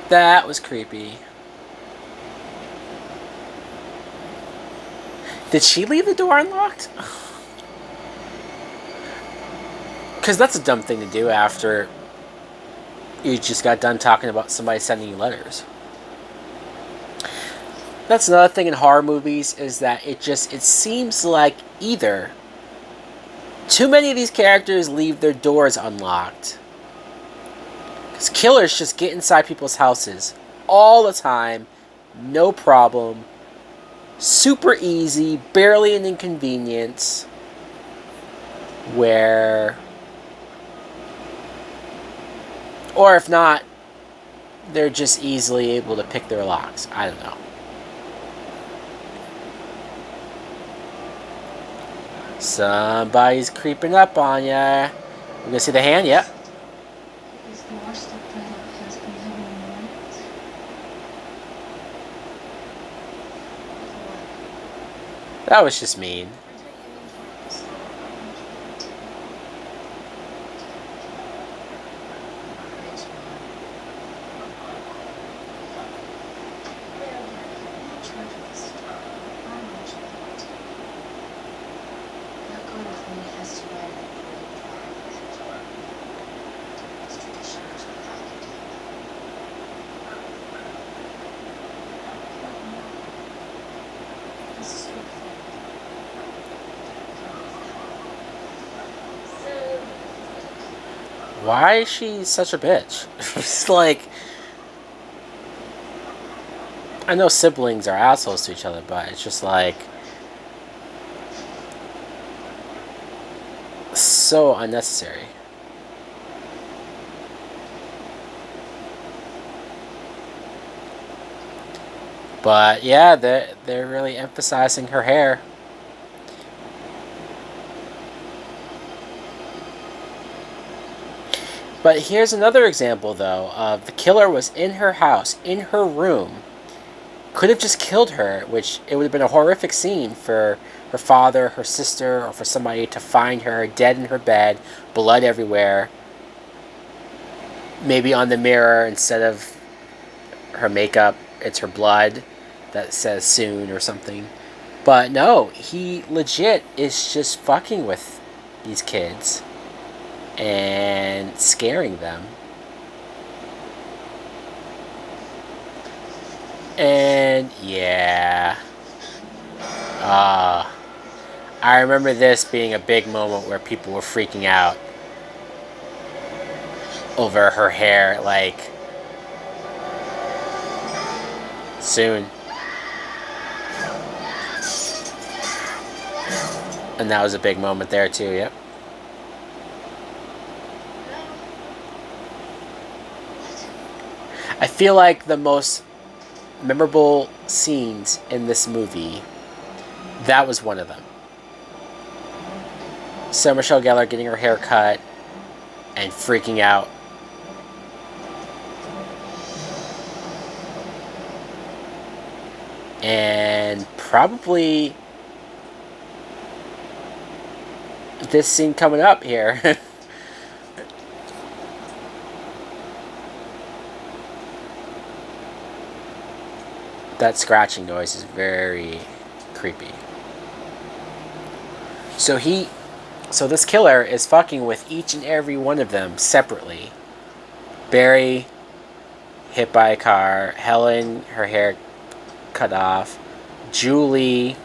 That was creepy. Did she leave the door unlocked? Because that's a dumb thing to do after you just got done talking about somebody sending you letters. That's another thing in horror movies, is that it seems like either too many of these characters leave their doors unlocked. Because killers just get inside people's houses all the time, no problem, super easy, barely an inconvenience, where, or if not, they're just easily able to pick their locks. I don't know. Somebody's creeping up on ya. You gonna see the hand? Yep. Is your stepbrother has been having moments? That was just mean. Why is she such a bitch? It's like, I know siblings are assholes to each other, but it's just like so unnecessary. But yeah, they're really emphasizing her hair. But here's another example, though, of the killer was in her house, in her room. Could have just killed her, which it would have been a horrific scene for her father, her sister, or for somebody to find her dead in her bed, blood everywhere. Maybe on the mirror, instead of her makeup, it's her blood that says soon or something. But no, he legit is just fucking with these kids and scaring them. And yeah, I remember this being a big moment where people were freaking out over her hair, like, soon. And that was a big moment there too, yep. I feel like the most memorable scenes in this movie, that was one of them. Sarah Michelle Gellar getting her hair cut and freaking out. And probably this scene coming up here. That scratching noise is very creepy. So this killer is fucking with each and every one of them separately. Barry, hit by a car. Helen, her hair cut off. Julie,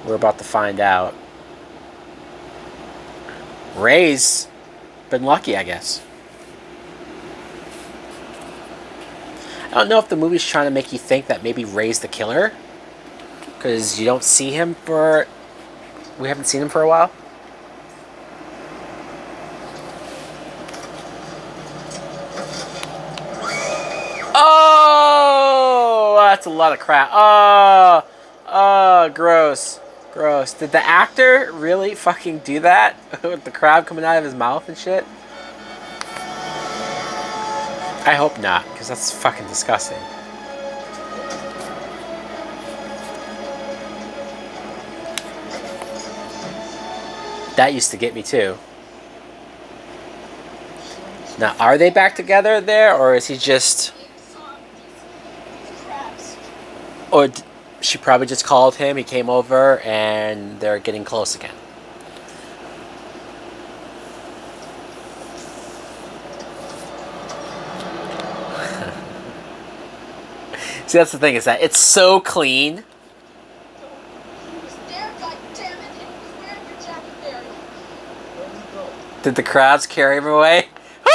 we're about to find out. Ray's been lucky, I guess. I don't know if the movie's trying to make you think that maybe Ray's the killer, because you don't see him for... We haven't seen him for a while. Oh, that's a lot of crap. Oh, gross. Gross. Did the actor really fucking do that? With the crab coming out of his mouth and shit? I hope not, because that's fucking disgusting. That used to get me too. Now, are they back together there, or is he just... Or she probably just called him, he came over, and they're getting close again. See, that's the thing, is that it's so clean. He was there, goddammit, and he was wearing your jacket, Barry. Where'd he go? Did the crowds carry him away? Why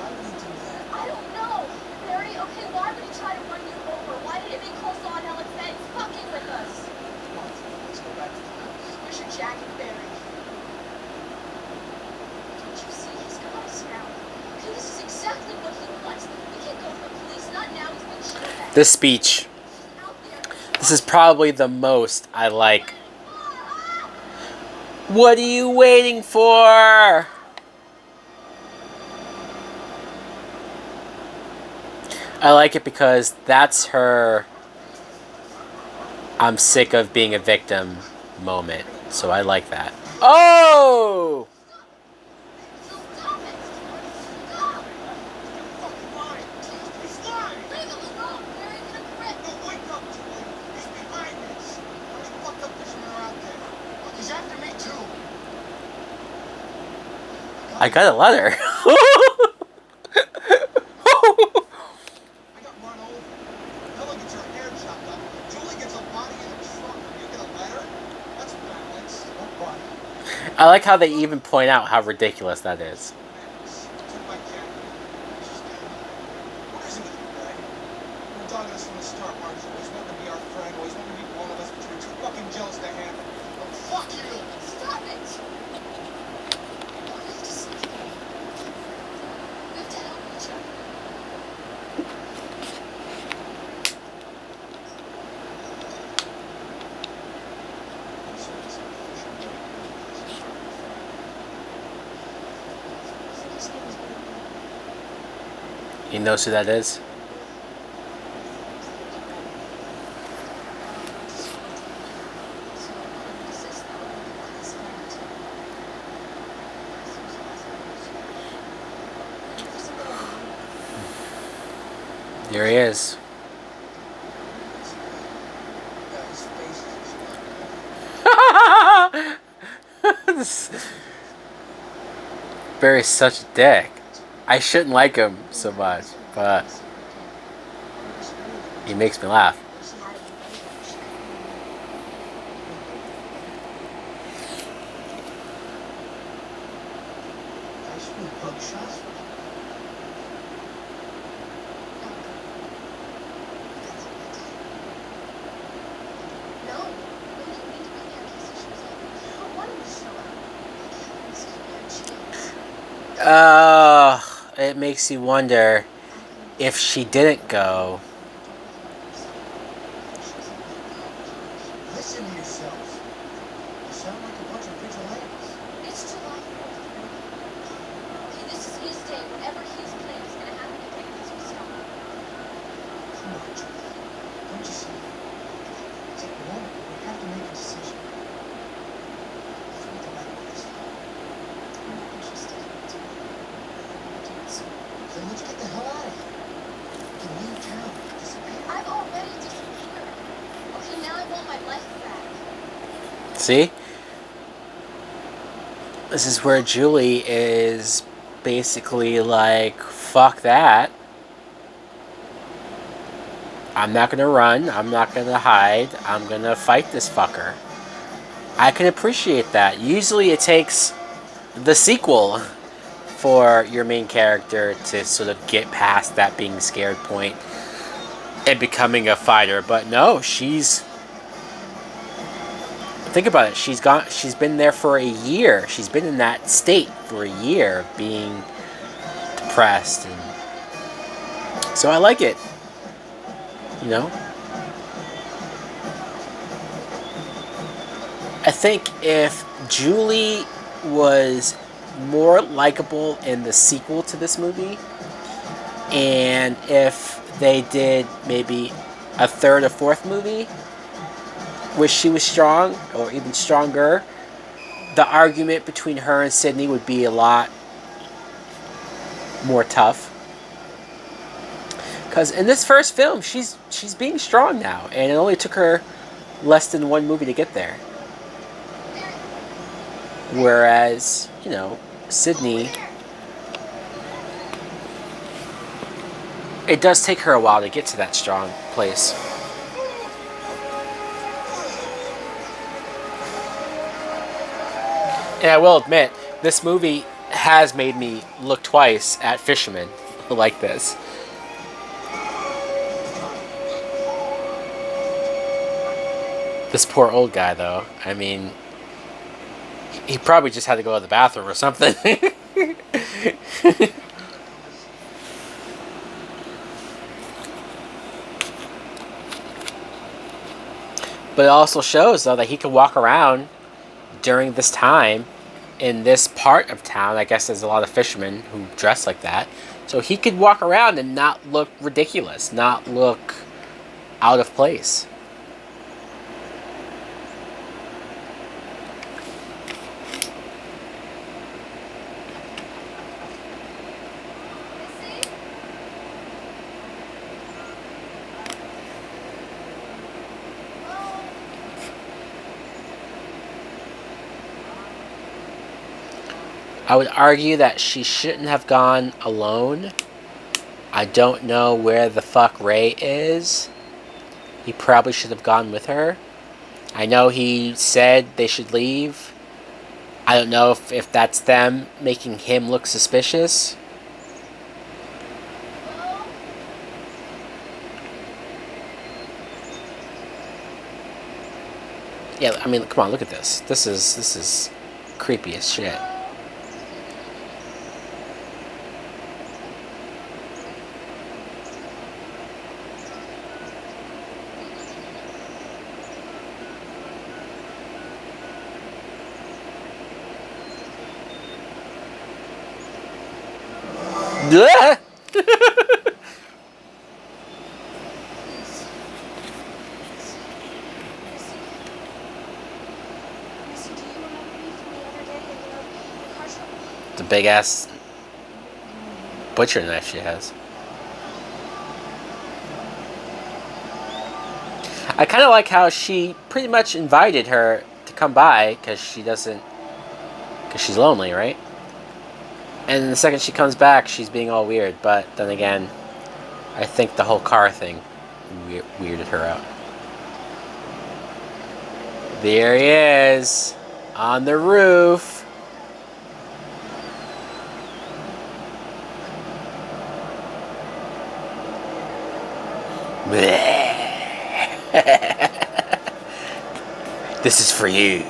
would he do that? I don't know, Barry. Okay, why would he try to run you over? Why did it make close on Alex that he's fucking with us? Come on, let's go back to the house. Where's your jacket, Barry? Don't you see? He's got us now. Okay, this is exactly what he wants. We can't go to the police. Not now. He's been shot at. This speech. He's out there. This is probably the most I like. What are you waiting for? I like it because that's her I'm sick of being a victim moment. So I like that. Oh! Stop it! Stop! Fucking lying. He's lying. Leave him alone, Barry. Gonna quit. No, wake up, Julie. He's behind this. How many fucked up fishermen are out there? Look, he's after me, too. I got a letter. I got run over. Bella gets her hair chopped up. Julie gets a body in her trunk. You get a letter? That's balance. Nobody. I like how they even point out how ridiculous that is. Took my jacket. She's dead. What is it with you, Greg? You're dogging us from the start, weren't you? Always wanted to be our friend. Always wanted to be one of us, but you were too fucking jealous to handle. Oh, fuck you! Stop it! We have to see. We have to help each other. His name is Barry. He knows who that is. Here he is. Yeah, his face is Barry's such a dick. I shouldn't like him so much, but he makes me laugh. high school bug shots. No, we didn't need to be there in case he shows up. I don't want him to show up. This could be our chance. It makes you wonder if she didn't go. Listen to yourselves. You sound like a bunch of vigilantes. It's July 4th. Okay, this is his day. Whatever he's planned is gonna happen again because we stop. Come on, Julie. Don't you see? Take a moment. We have to make a decision. Let's make a better place. I'm not interested in it. Then let's get the hell out of here. We can leave town. Disappear. I've already disappeared. Okay, now I want my life back. See? This is where Julie is basically like, fuck that. I'm not gonna run. I'm not gonna hide. I'm gonna fight this fucker. I can appreciate that. Usually it takes the sequel for your main character to sort of get past that being scared point and becoming a fighter. But no, she's... Think about it. She's been there for a year. She's been in that state for a year, being depressed. And so I like it. You know? I think if Julie was more likable in the sequel to this movie, and if they did maybe a third or fourth movie where she was strong or even stronger, the argument between her and Sydney would be a lot more tough. Because in this first film, she's being strong now, and it only took her less than one movie to get there. Whereas, Sydney, it does take her a while to get to that strong place. And I will admit, this movie has made me look twice at Fisherman like this. This poor old guy, though. I mean, he probably just had to go to the bathroom or something. But it also shows, though, that he can walk around during this time in this part of town. I guess there's a lot of fishermen who dress like that. So he could walk around and not look ridiculous, not look out of place. I would argue that she shouldn't have gone alone. I don't know where the fuck Ray is. He probably should have gone with her. I know he said they should leave. I don't know if that's them making him look suspicious. Yeah, I mean, come on, look at this. This is creepy as shit. The big ass butcher knife she has. I kind of like how she pretty much invited her to come by because she's lonely, right? And the second she comes back, she's being all weird. But then again, I think the whole car thing weirded her out. There he is, on the roof. This is for you.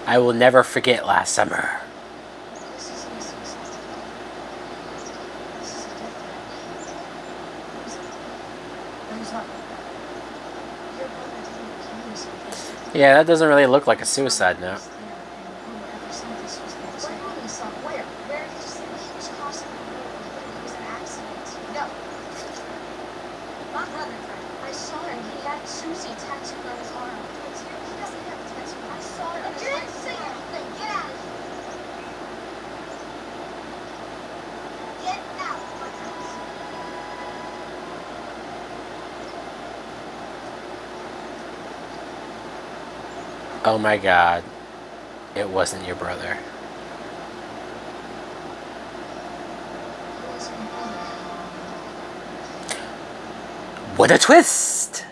I will never forget last summer. Yeah, that doesn't really look like a suicide note. Oh my god. It wasn't your brother. It was my brother. What a twist!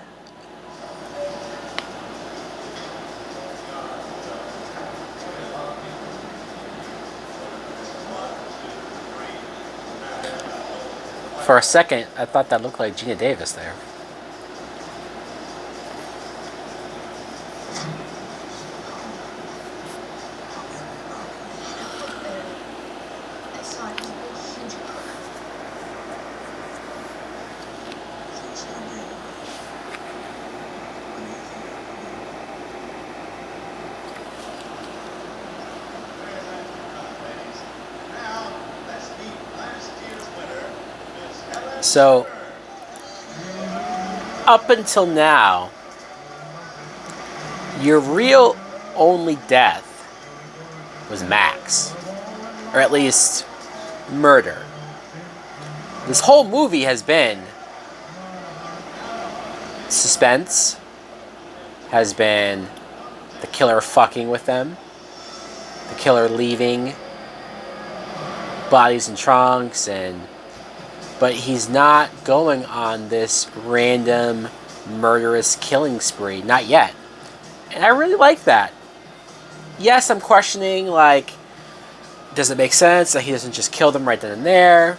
For a second, I thought that looked like Gina Davis there. I saw it. It was a big, huge hook. Things gonna be. What do you think? So, up until now, your real only death was Max. Or at least, murder. This whole movie has been suspense, has been the killer fucking with them, the killer leaving bodies in trunks, but he's not going on this random murderous killing spree, not yet. And I really like that. Yes, I'm questioning, like, does it make sense that he doesn't just kill them right then and there?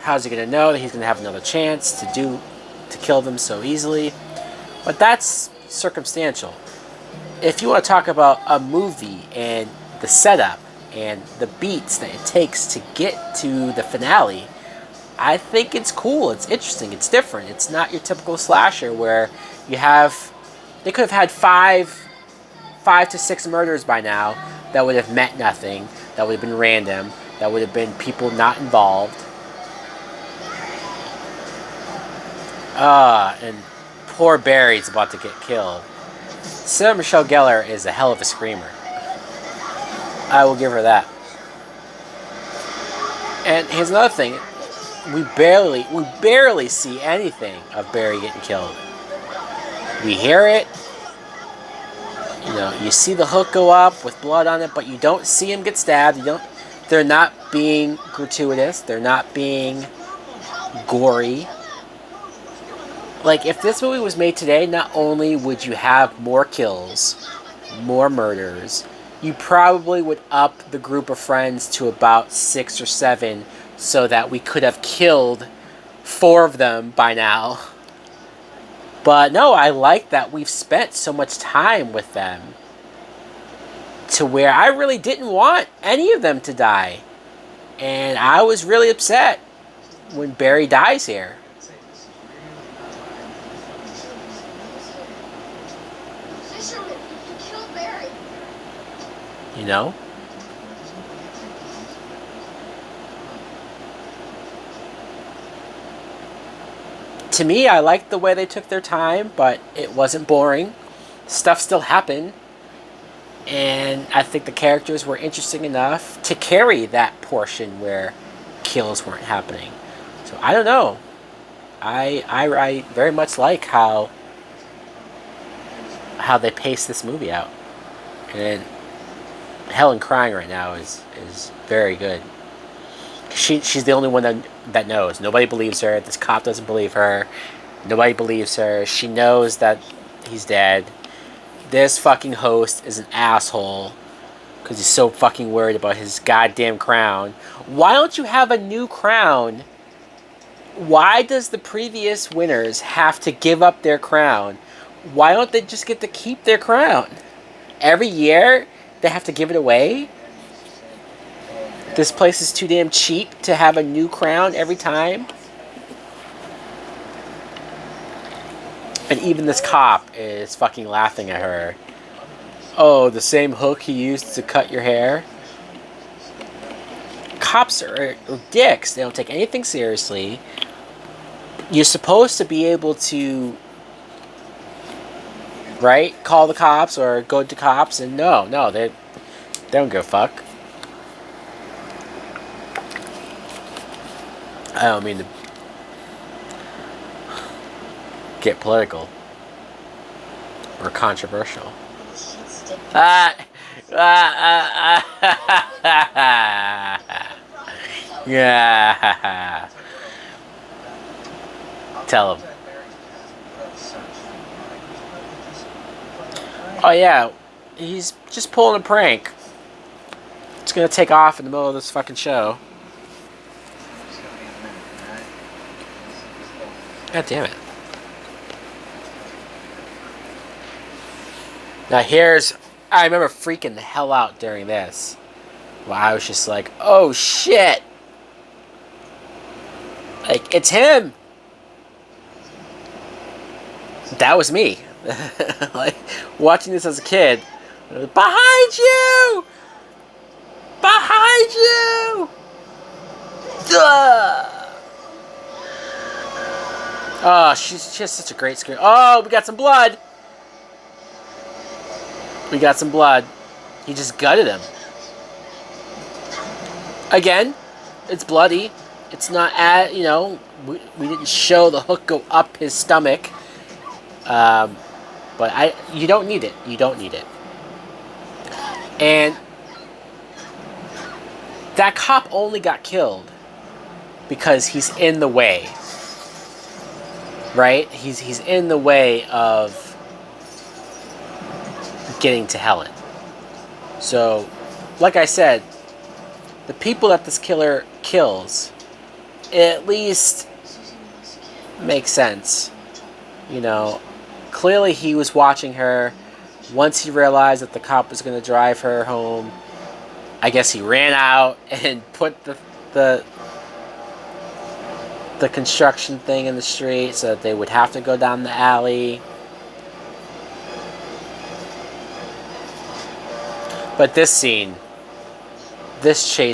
How's he gonna know that he's gonna have another chance to kill them so easily? But that's circumstantial. If you want to talk about a movie and the setup and the beats that it takes to get to the finale, I think it's cool, it's interesting, it's different. It's not your typical slasher where they could have had five to six murders by now that would have meant nothing, that would have been random, that would have been people not involved. And poor Barry's about to get killed. Sarah Michelle Gellar is a hell of a screamer. I will give her that. And here's another thing. We barely see anything of Barry getting killed. We hear it. You know, you see the hook go up with blood on it, but you don't see him get stabbed. They're not being gratuitous. They're not being gory. Like, if this movie was made today, not only would you have more kills, more murders, you probably would up the group of friends to about 6 or 7 so that we could have killed 4 of them by now. But no, I like that we've spent so much time with them to where I really didn't want any of them to die. And I was really upset when Barry dies here. Fisherman, you killed Barry. You know? To me, I liked the way they took their time, but it wasn't boring. Stuff still happened. And I think the characters were interesting enough to carry that portion where kills weren't happening. So I don't know. I very much like how they pace this movie out. And Helen crying right now is very good. She's the only one that knows. Nobody believes her. This cop doesn't believe her. Nobody believes her. She knows that he's dead. This fucking host is an asshole because he's so fucking worried about his goddamn crown. Why don't you have a new crown? Why does the previous winners have to give up their crown? Why don't they just get to keep their crown? Every year, they have to give it away? This place is too damn cheap to have a new crown every time? And even this cop is fucking laughing at her. Oh, the same hook he used to cut your hair? Cops are dicks. They don't take anything seriously. You're supposed to be able to, right, call the cops or go to cops, and no, they don't give a fuck. I don't mean to get political or controversial. Ah, ah, ah, ah. Yeah. Tell him. Oh yeah, he's just pulling a prank. It's gonna take off in the middle of this fucking show. God damn it. Now I remember freaking the hell out during this. Well, I was just like, oh shit! Like, it's him! That was me. Like, watching this as a kid. Behind you! Behind you! Ugh! Oh, she's just such a great scream. Oh, we got some blood! We got some blood. He just gutted him. Again, it's bloody. It's not at, we didn't show the hook go up his stomach. But you don't need it. You don't need it. And that cop only got killed because he's in the way. Right? He's in the way of getting to Helen. So, like I said, the people that this killer kills, it at least makes sense. Clearly he was watching her. Once he realized that the cop was going to drive her home, I guess he ran out and put the construction thing in the street so that they would have to go down the alley. But this chase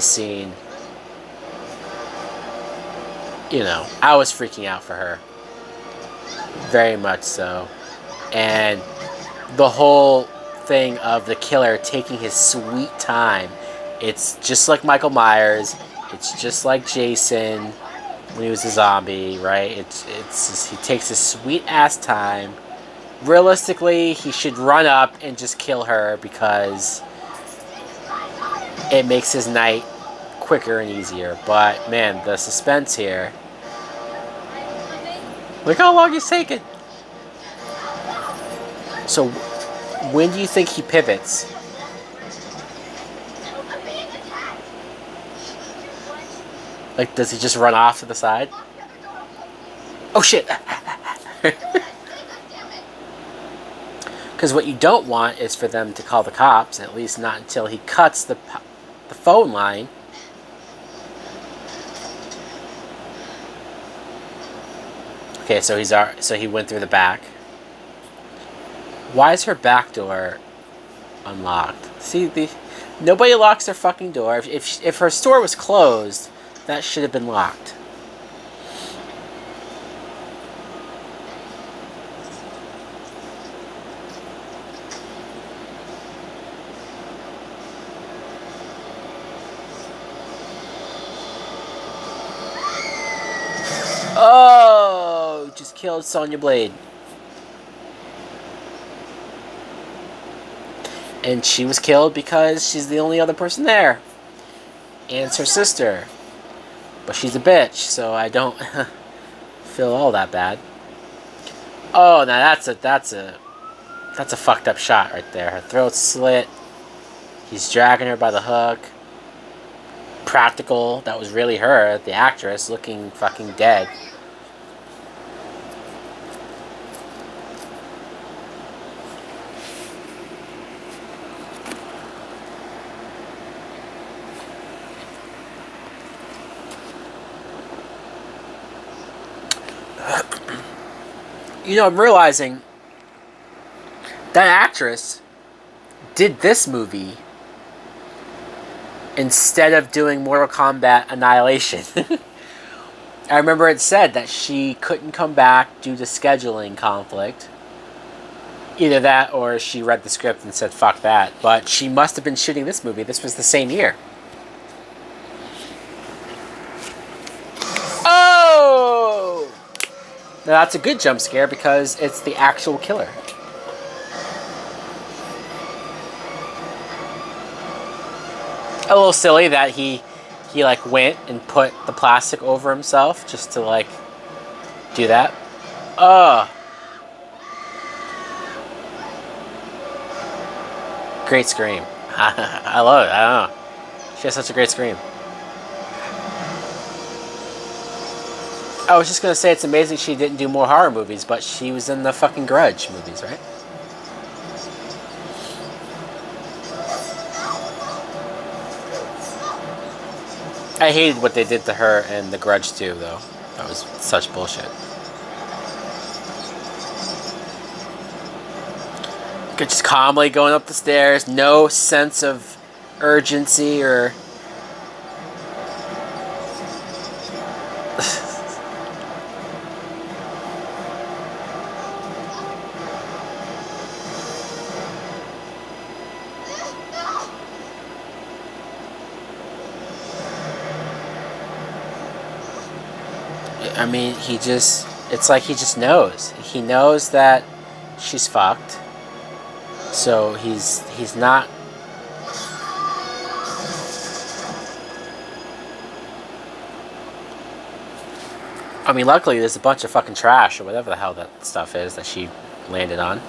scene, I was freaking out for her. Very much so. And the whole thing of the killer taking his sweet time. It's just like Michael Myers. It's just like Jason when he was a zombie, right? It's just, he takes his sweet ass time. Realistically, he should run up and just kill her because it makes his night quicker and easier. But man, the suspense here. Look how long he's taking. So, when do you think he pivots? Like, does he just run off to the side? Oh shit! Because what you don't want is for them to call the cops, at least not until he cuts the phone line. Okay, so he went through the back. Why is her back door unlocked? See, nobody locks their fucking door. If her store was closed, that should have been locked. Oh, just killed Sonya Blade. And she was killed because she's the only other person there. And it's her sister. But she's a bitch, so I don't feel all that bad. Oh, now that's a fucked up shot right there. Her throat's slit. He's dragging her by the hook. Practical. That was really her, the actress, looking fucking dead. I'm realizing that actress did this movie instead of doing Mortal Kombat Annihilation. I remember it said that she couldn't come back due to scheduling conflict. Either that or she read the script and said, fuck that. But she must have been shooting this movie. This was the same year. Oh! Now that's a good jump scare because it's the actual killer. A little silly that he like went and put the plastic over himself just to like do that. Ugh. Great scream. I love it. I don't know. She has such a great scream. I was just gonna say it's amazing she didn't do more horror movies, but she was in the fucking Grudge movies, right? I hated what they did to her in the Grudge 2, though. That was such bullshit. Just calmly going up the stairs, no sense of urgency or... I mean, it's like he just knows. He knows that she's fucked. So he's not... I mean, luckily there's a bunch of fucking trash or whatever the hell that stuff is that she landed on.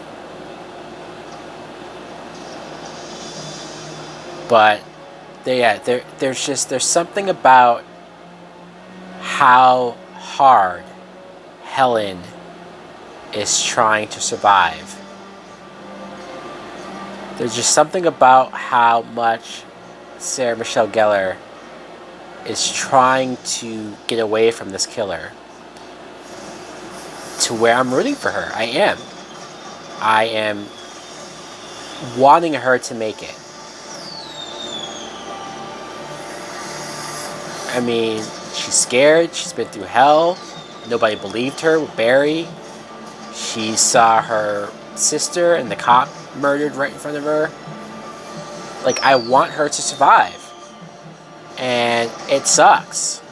But there's something about how hard Helen is trying to survive. There's just something about how much Sarah Michelle Gellar is trying to get away from this killer to where I'm rooting for her. I am. I am wanting her to make it. I mean, she's scared. She's been through hell. Nobody believed her with Barry. She saw her sister and the cop murdered right in front of her. Like, I want her to survive. And it sucks.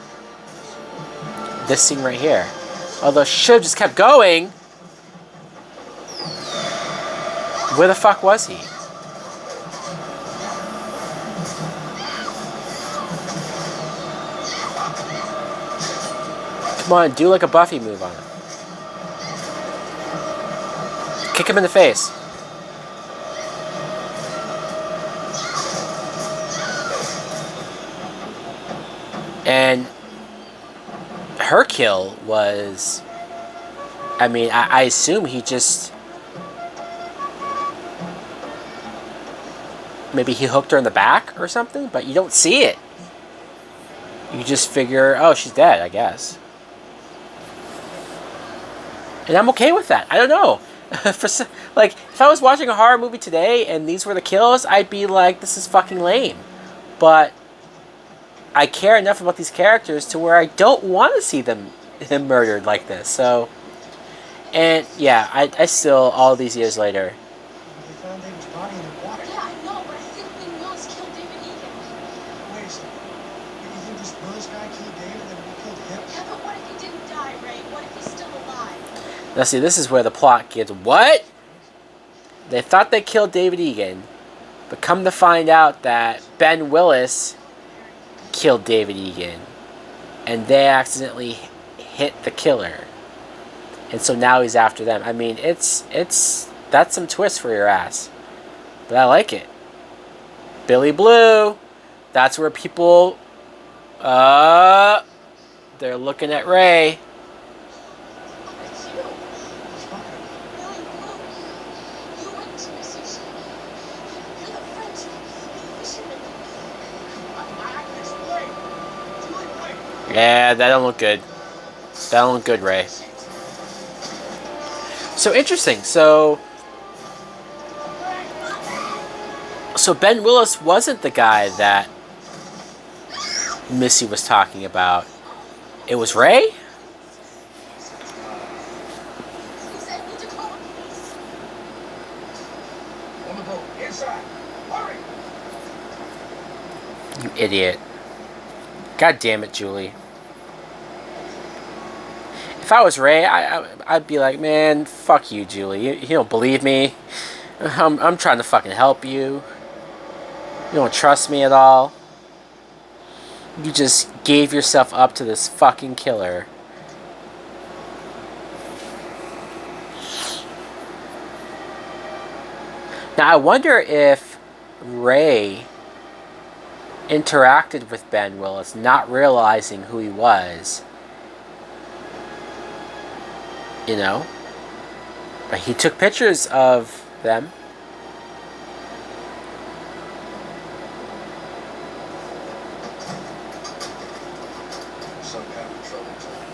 This scene right here. Although she should have just kept going. Where the fuck was he? Come on, do like a Buffy move on him. Kick him in the face. And her kill was... I mean, I assume he just... Maybe he hooked her in the back or something, but you don't see it. You just figure, oh, she's dead, I guess. And I'm okay with that. I don't know. Like, if I was watching a horror movie today and these were the kills, I'd be like, this is fucking lame. But I care enough about these characters to where I don't want to see them murdered like this. So, and yeah, I still, all these years later... They found David's body in the water. Yeah, I know, but I think Ben Willis killed David Egan. Wait a second. You think this Willis guy killed David and we killed him? Yeah, but what if he didn't die, Ray? What if he's still alive? Now see, this is where the plot gets... What? They thought they killed David Egan, but come to find out that Ben Willis killed David Egan, and they accidentally hit the killer, and so now he's after them. I mean, that's some twist for your ass, but I like it. Billy Blue, that's where people, they're looking at Ray. It's you. Billy Blue. You went to Mississippi. You're the French fisherman. I can explain. Julie, wait. Yeah, that don't look good. That don't look good, Ray. So interesting. So Ben Willis wasn't the guy that Missy was talking about. It was Ray? He said, "Need to call the police." On the boat. Inside. Hurry. You idiot. God damn it, Julie. If I was Ray, I'd be like, man, fuck you, Julie. You don't believe me. I'm trying to fucking help you. You don't trust me at all. You just gave yourself up to this fucking killer. Now, I wonder if Ray interacted with Ben Willis, not realizing who he was. You know? But he took pictures of them. Some kind of trouble, Tom.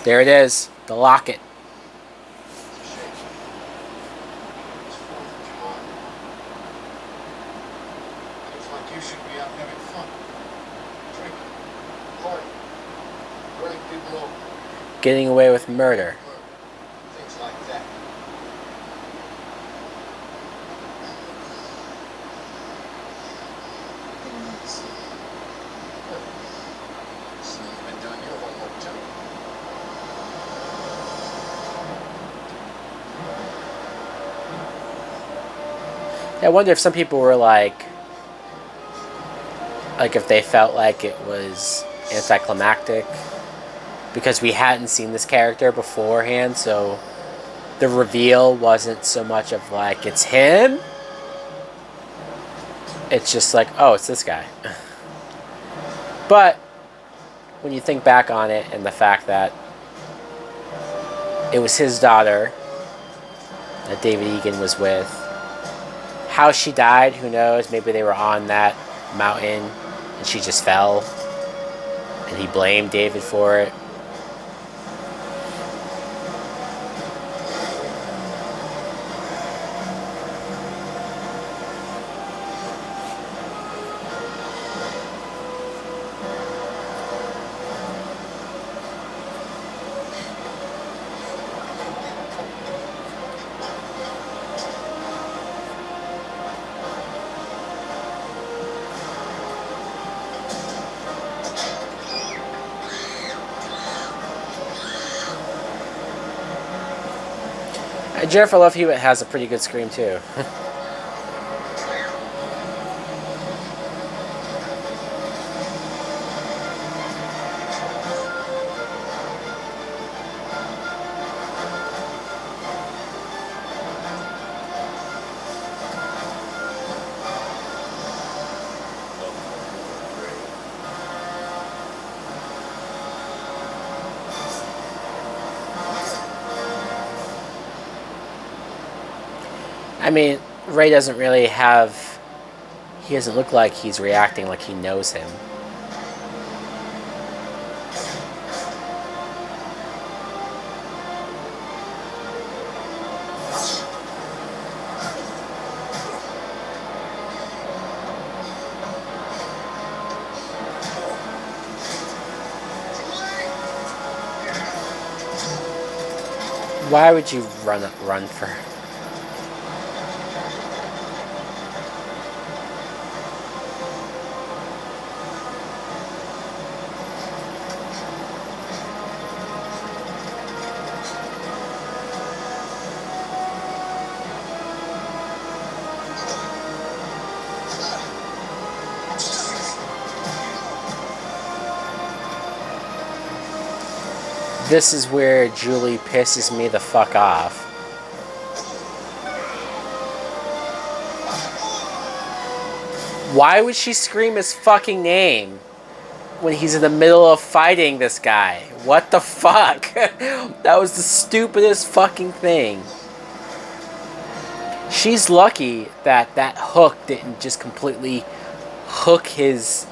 There it is. The locket. It's a shame. It's 4th of July. Looks like you should be out having fun. Drinking, partying, running people over, Getting away with murder. things like that. So you've been doing your homework too. I wonder if some people were like if they felt like it was anticlimactic because we hadn't seen this character beforehand, so the reveal wasn't so much of like it's him. It's just like, oh, it's this guy. But when you think back on it and the fact that it was his daughter that David Egan was with, how she died, who knows? Maybe they were on that mountain and she just fell and he blamed David for it. Jennifer Love Hewitt has a pretty good scream too. I mean, Ray doesn't really have... He doesn't look like he's reacting like he knows him. Why would you run for... This is where Julie pisses me the fuck off. Why would she scream his fucking name when he's in the middle of fighting this guy? What the fuck? That was the stupidest fucking thing. She's lucky that that hook didn't just completely hook his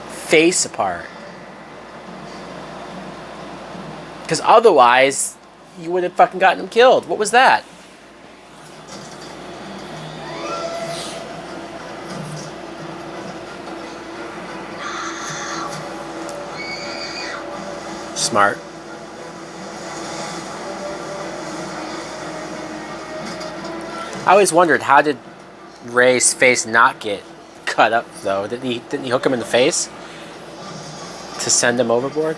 face apart. Because otherwise, you would have fucking gotten him killed. What was that? Smart. I always wondered, how did Ray's face not get cut up, though? Didn't he hook him in the face to send him overboard?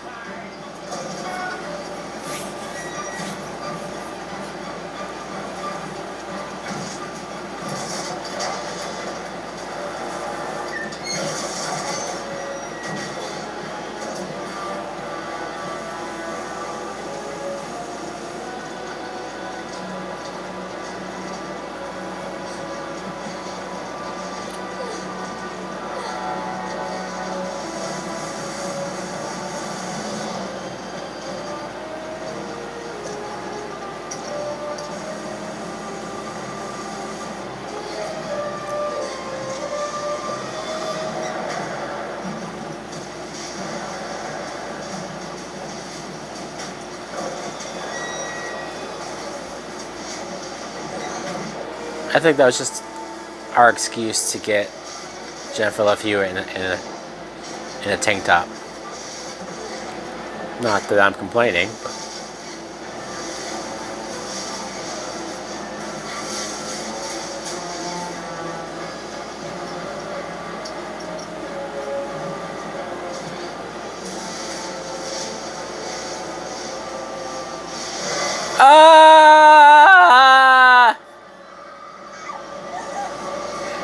I think that was just our excuse to get Jennifer Love Hewitt in a tank top. Not that I'm complaining, but.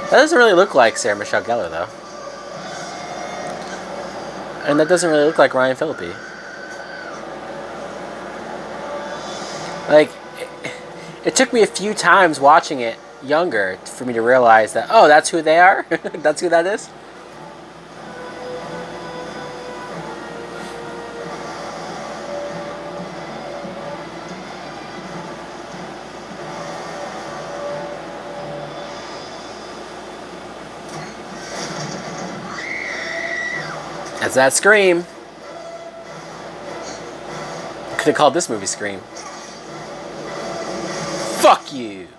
That doesn't really look like Sarah Michelle Gellar, though. And that doesn't really look like Ryan Phillippe. Like, it took me a few times watching it younger for me to realize that, oh, that's who they are? That's who that is? That's that Scream. Could have called this movie Scream. Fuck you.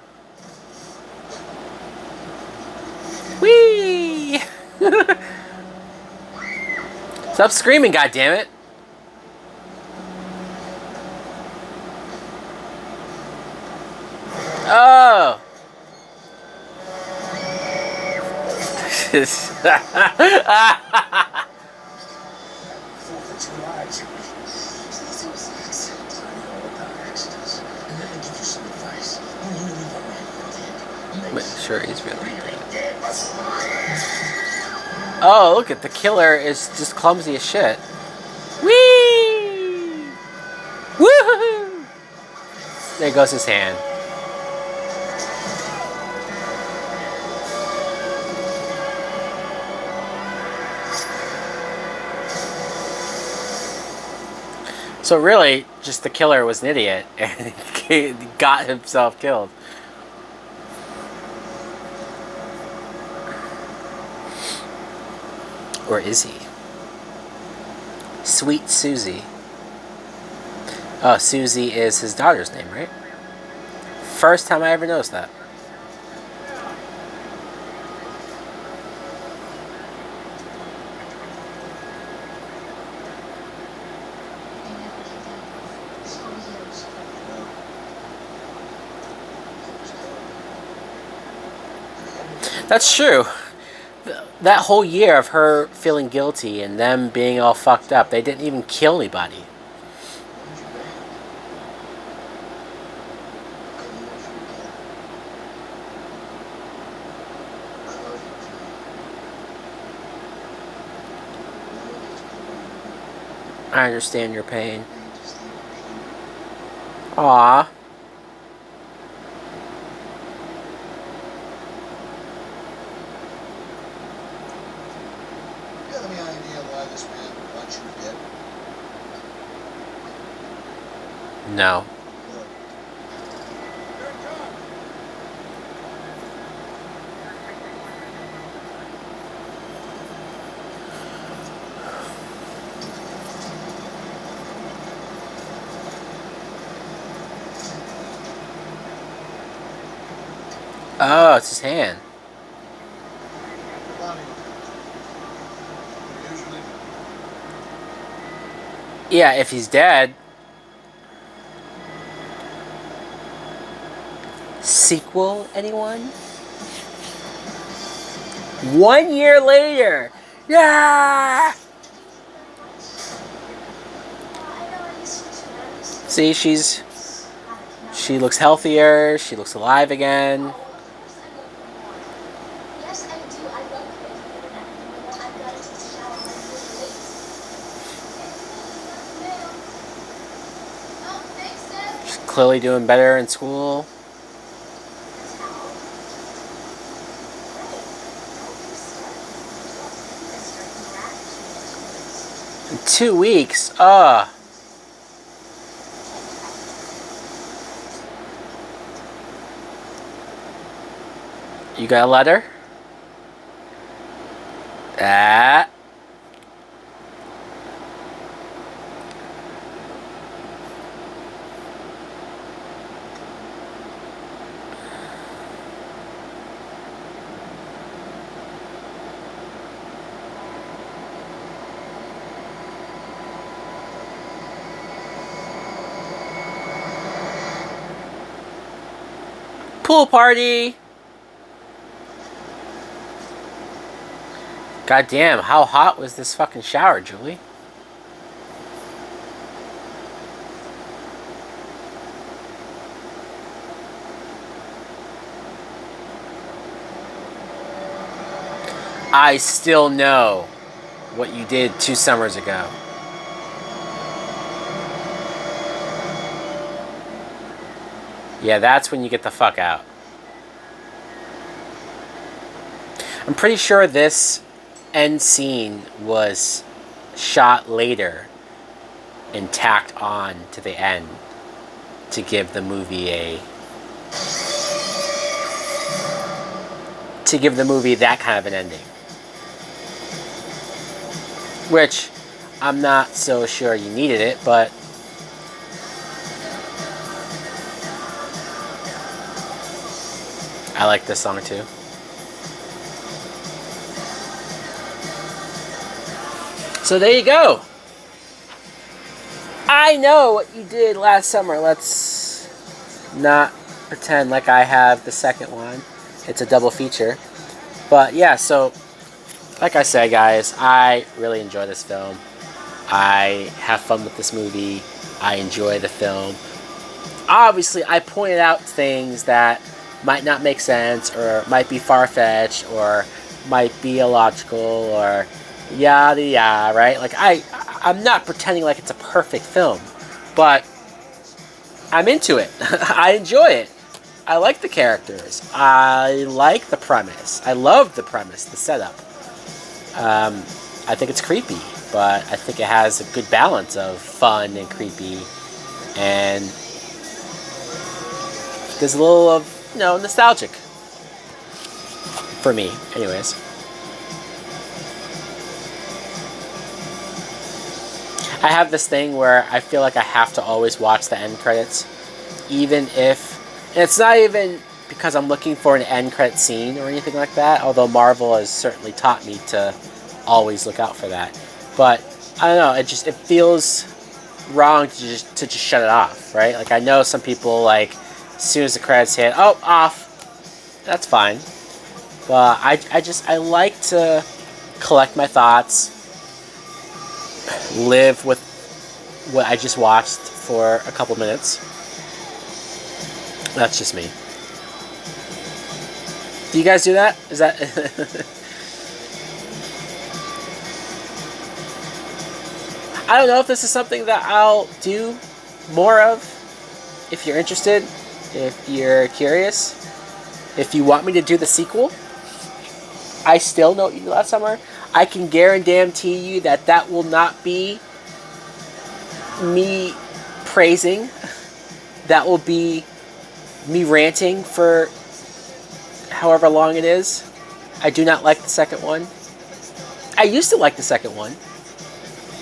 Whee! Stop screaming, goddammit. Oh! Sure, he's really dead. Oh, look at the killer is just clumsy as shit. Whee! Woohoo! There goes his hand. So really, just the killer was an idiot and he got himself killed. Or is he? Sweet Susie. Oh, Susie is his daughter's name, right? First time I ever noticed that. That's true. That whole year of her feeling guilty and them being all fucked up, they didn't even kill anybody. I understand your pain. Aww. No. Oh, it's his hand. Yeah, if he's dead. Sequel, anyone? 1 year later! Yeah! See, she looks healthier, she looks alive again. She's clearly doing better in school. In 2 weeks, You got a letter? Ah. Pool party! God damn, how hot was this fucking shower, Julie? I still know what you did 2 summers ago. Yeah, that's when you get the fuck out. I'm pretty sure this end scene was shot later and tacked on to the end to give the movie that kind of an ending. Which I'm not so sure you needed it, but I like this song too. So there you go. I know what you did last summer. Let's not pretend like I have the second one. It's a double feature. But yeah, so like I said, guys, I really enjoy this film. I have fun with this movie. I enjoy the film. Obviously, I pointed out things that might not make sense, or might be far-fetched, or might be illogical, or yada yada, right? Like, I'm not pretending like it's a perfect film, but I'm into it. I enjoy it. I like the characters. I like the premise. I love the premise, the setup. I think it's creepy, but I think it has a good balance of fun and creepy, and there's a little of, nostalgic for me, anyways. I have this thing where I feel like I have to always watch the end credits, even if, and it's not even because I'm looking for an end credit scene or anything like that, although Marvel has certainly taught me to always look out for that. But I don't know, it feels wrong to just shut it off, right? Like, I know some people, like, as soon as the credits hit, oh, off. That's fine. But I like to collect my thoughts, live with what I just watched for a couple minutes. That's just me. Do you guys do that? Is that... I don't know if this is something that I'll do more of. If you're interested, if you're curious, if you want me to do the sequel, I still know what you did last summer. I can guarantee you that will not be me praising. That will be me ranting for however long it is. I do not like the second one. I used to like the second one.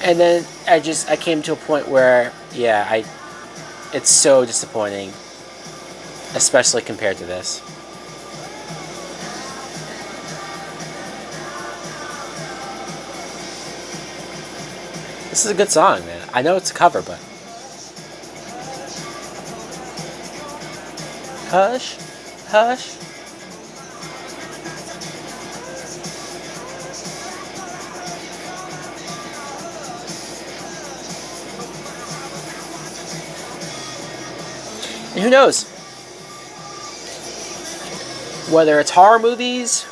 And then I came to a point where, yeah, it's so disappointing, especially compared to this. This is a good song, man. I know it's a cover, but... Hush, hush. And who knows? Whether it's horror movies,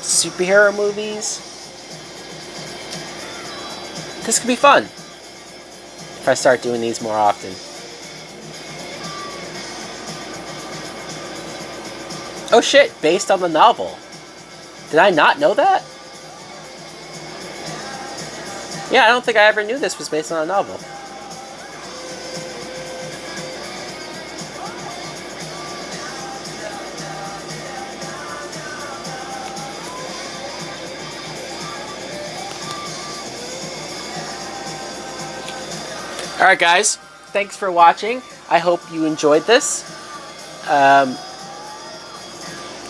superhero movies, this could be fun if I start doing these more often. Oh shit, based on the novel. Did I not know that? Yeah, I don't think I ever knew this was based on a novel. Alright guys, thanks for watching. I hope you enjoyed this.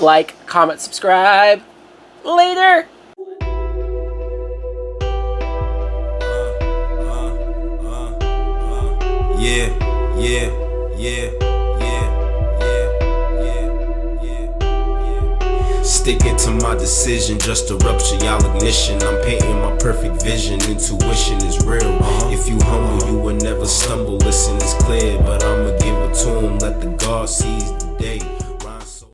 Like, comment, subscribe. Later! Yeah, yeah, yeah, yeah, yeah, yeah. sticking to my decision just to rupture y'all ignition. I'm painting my perfect vision, intuition is real. If you humble, you will never stumble. Listen, it's clear, but I'ma give it to him. Let the God seize the day.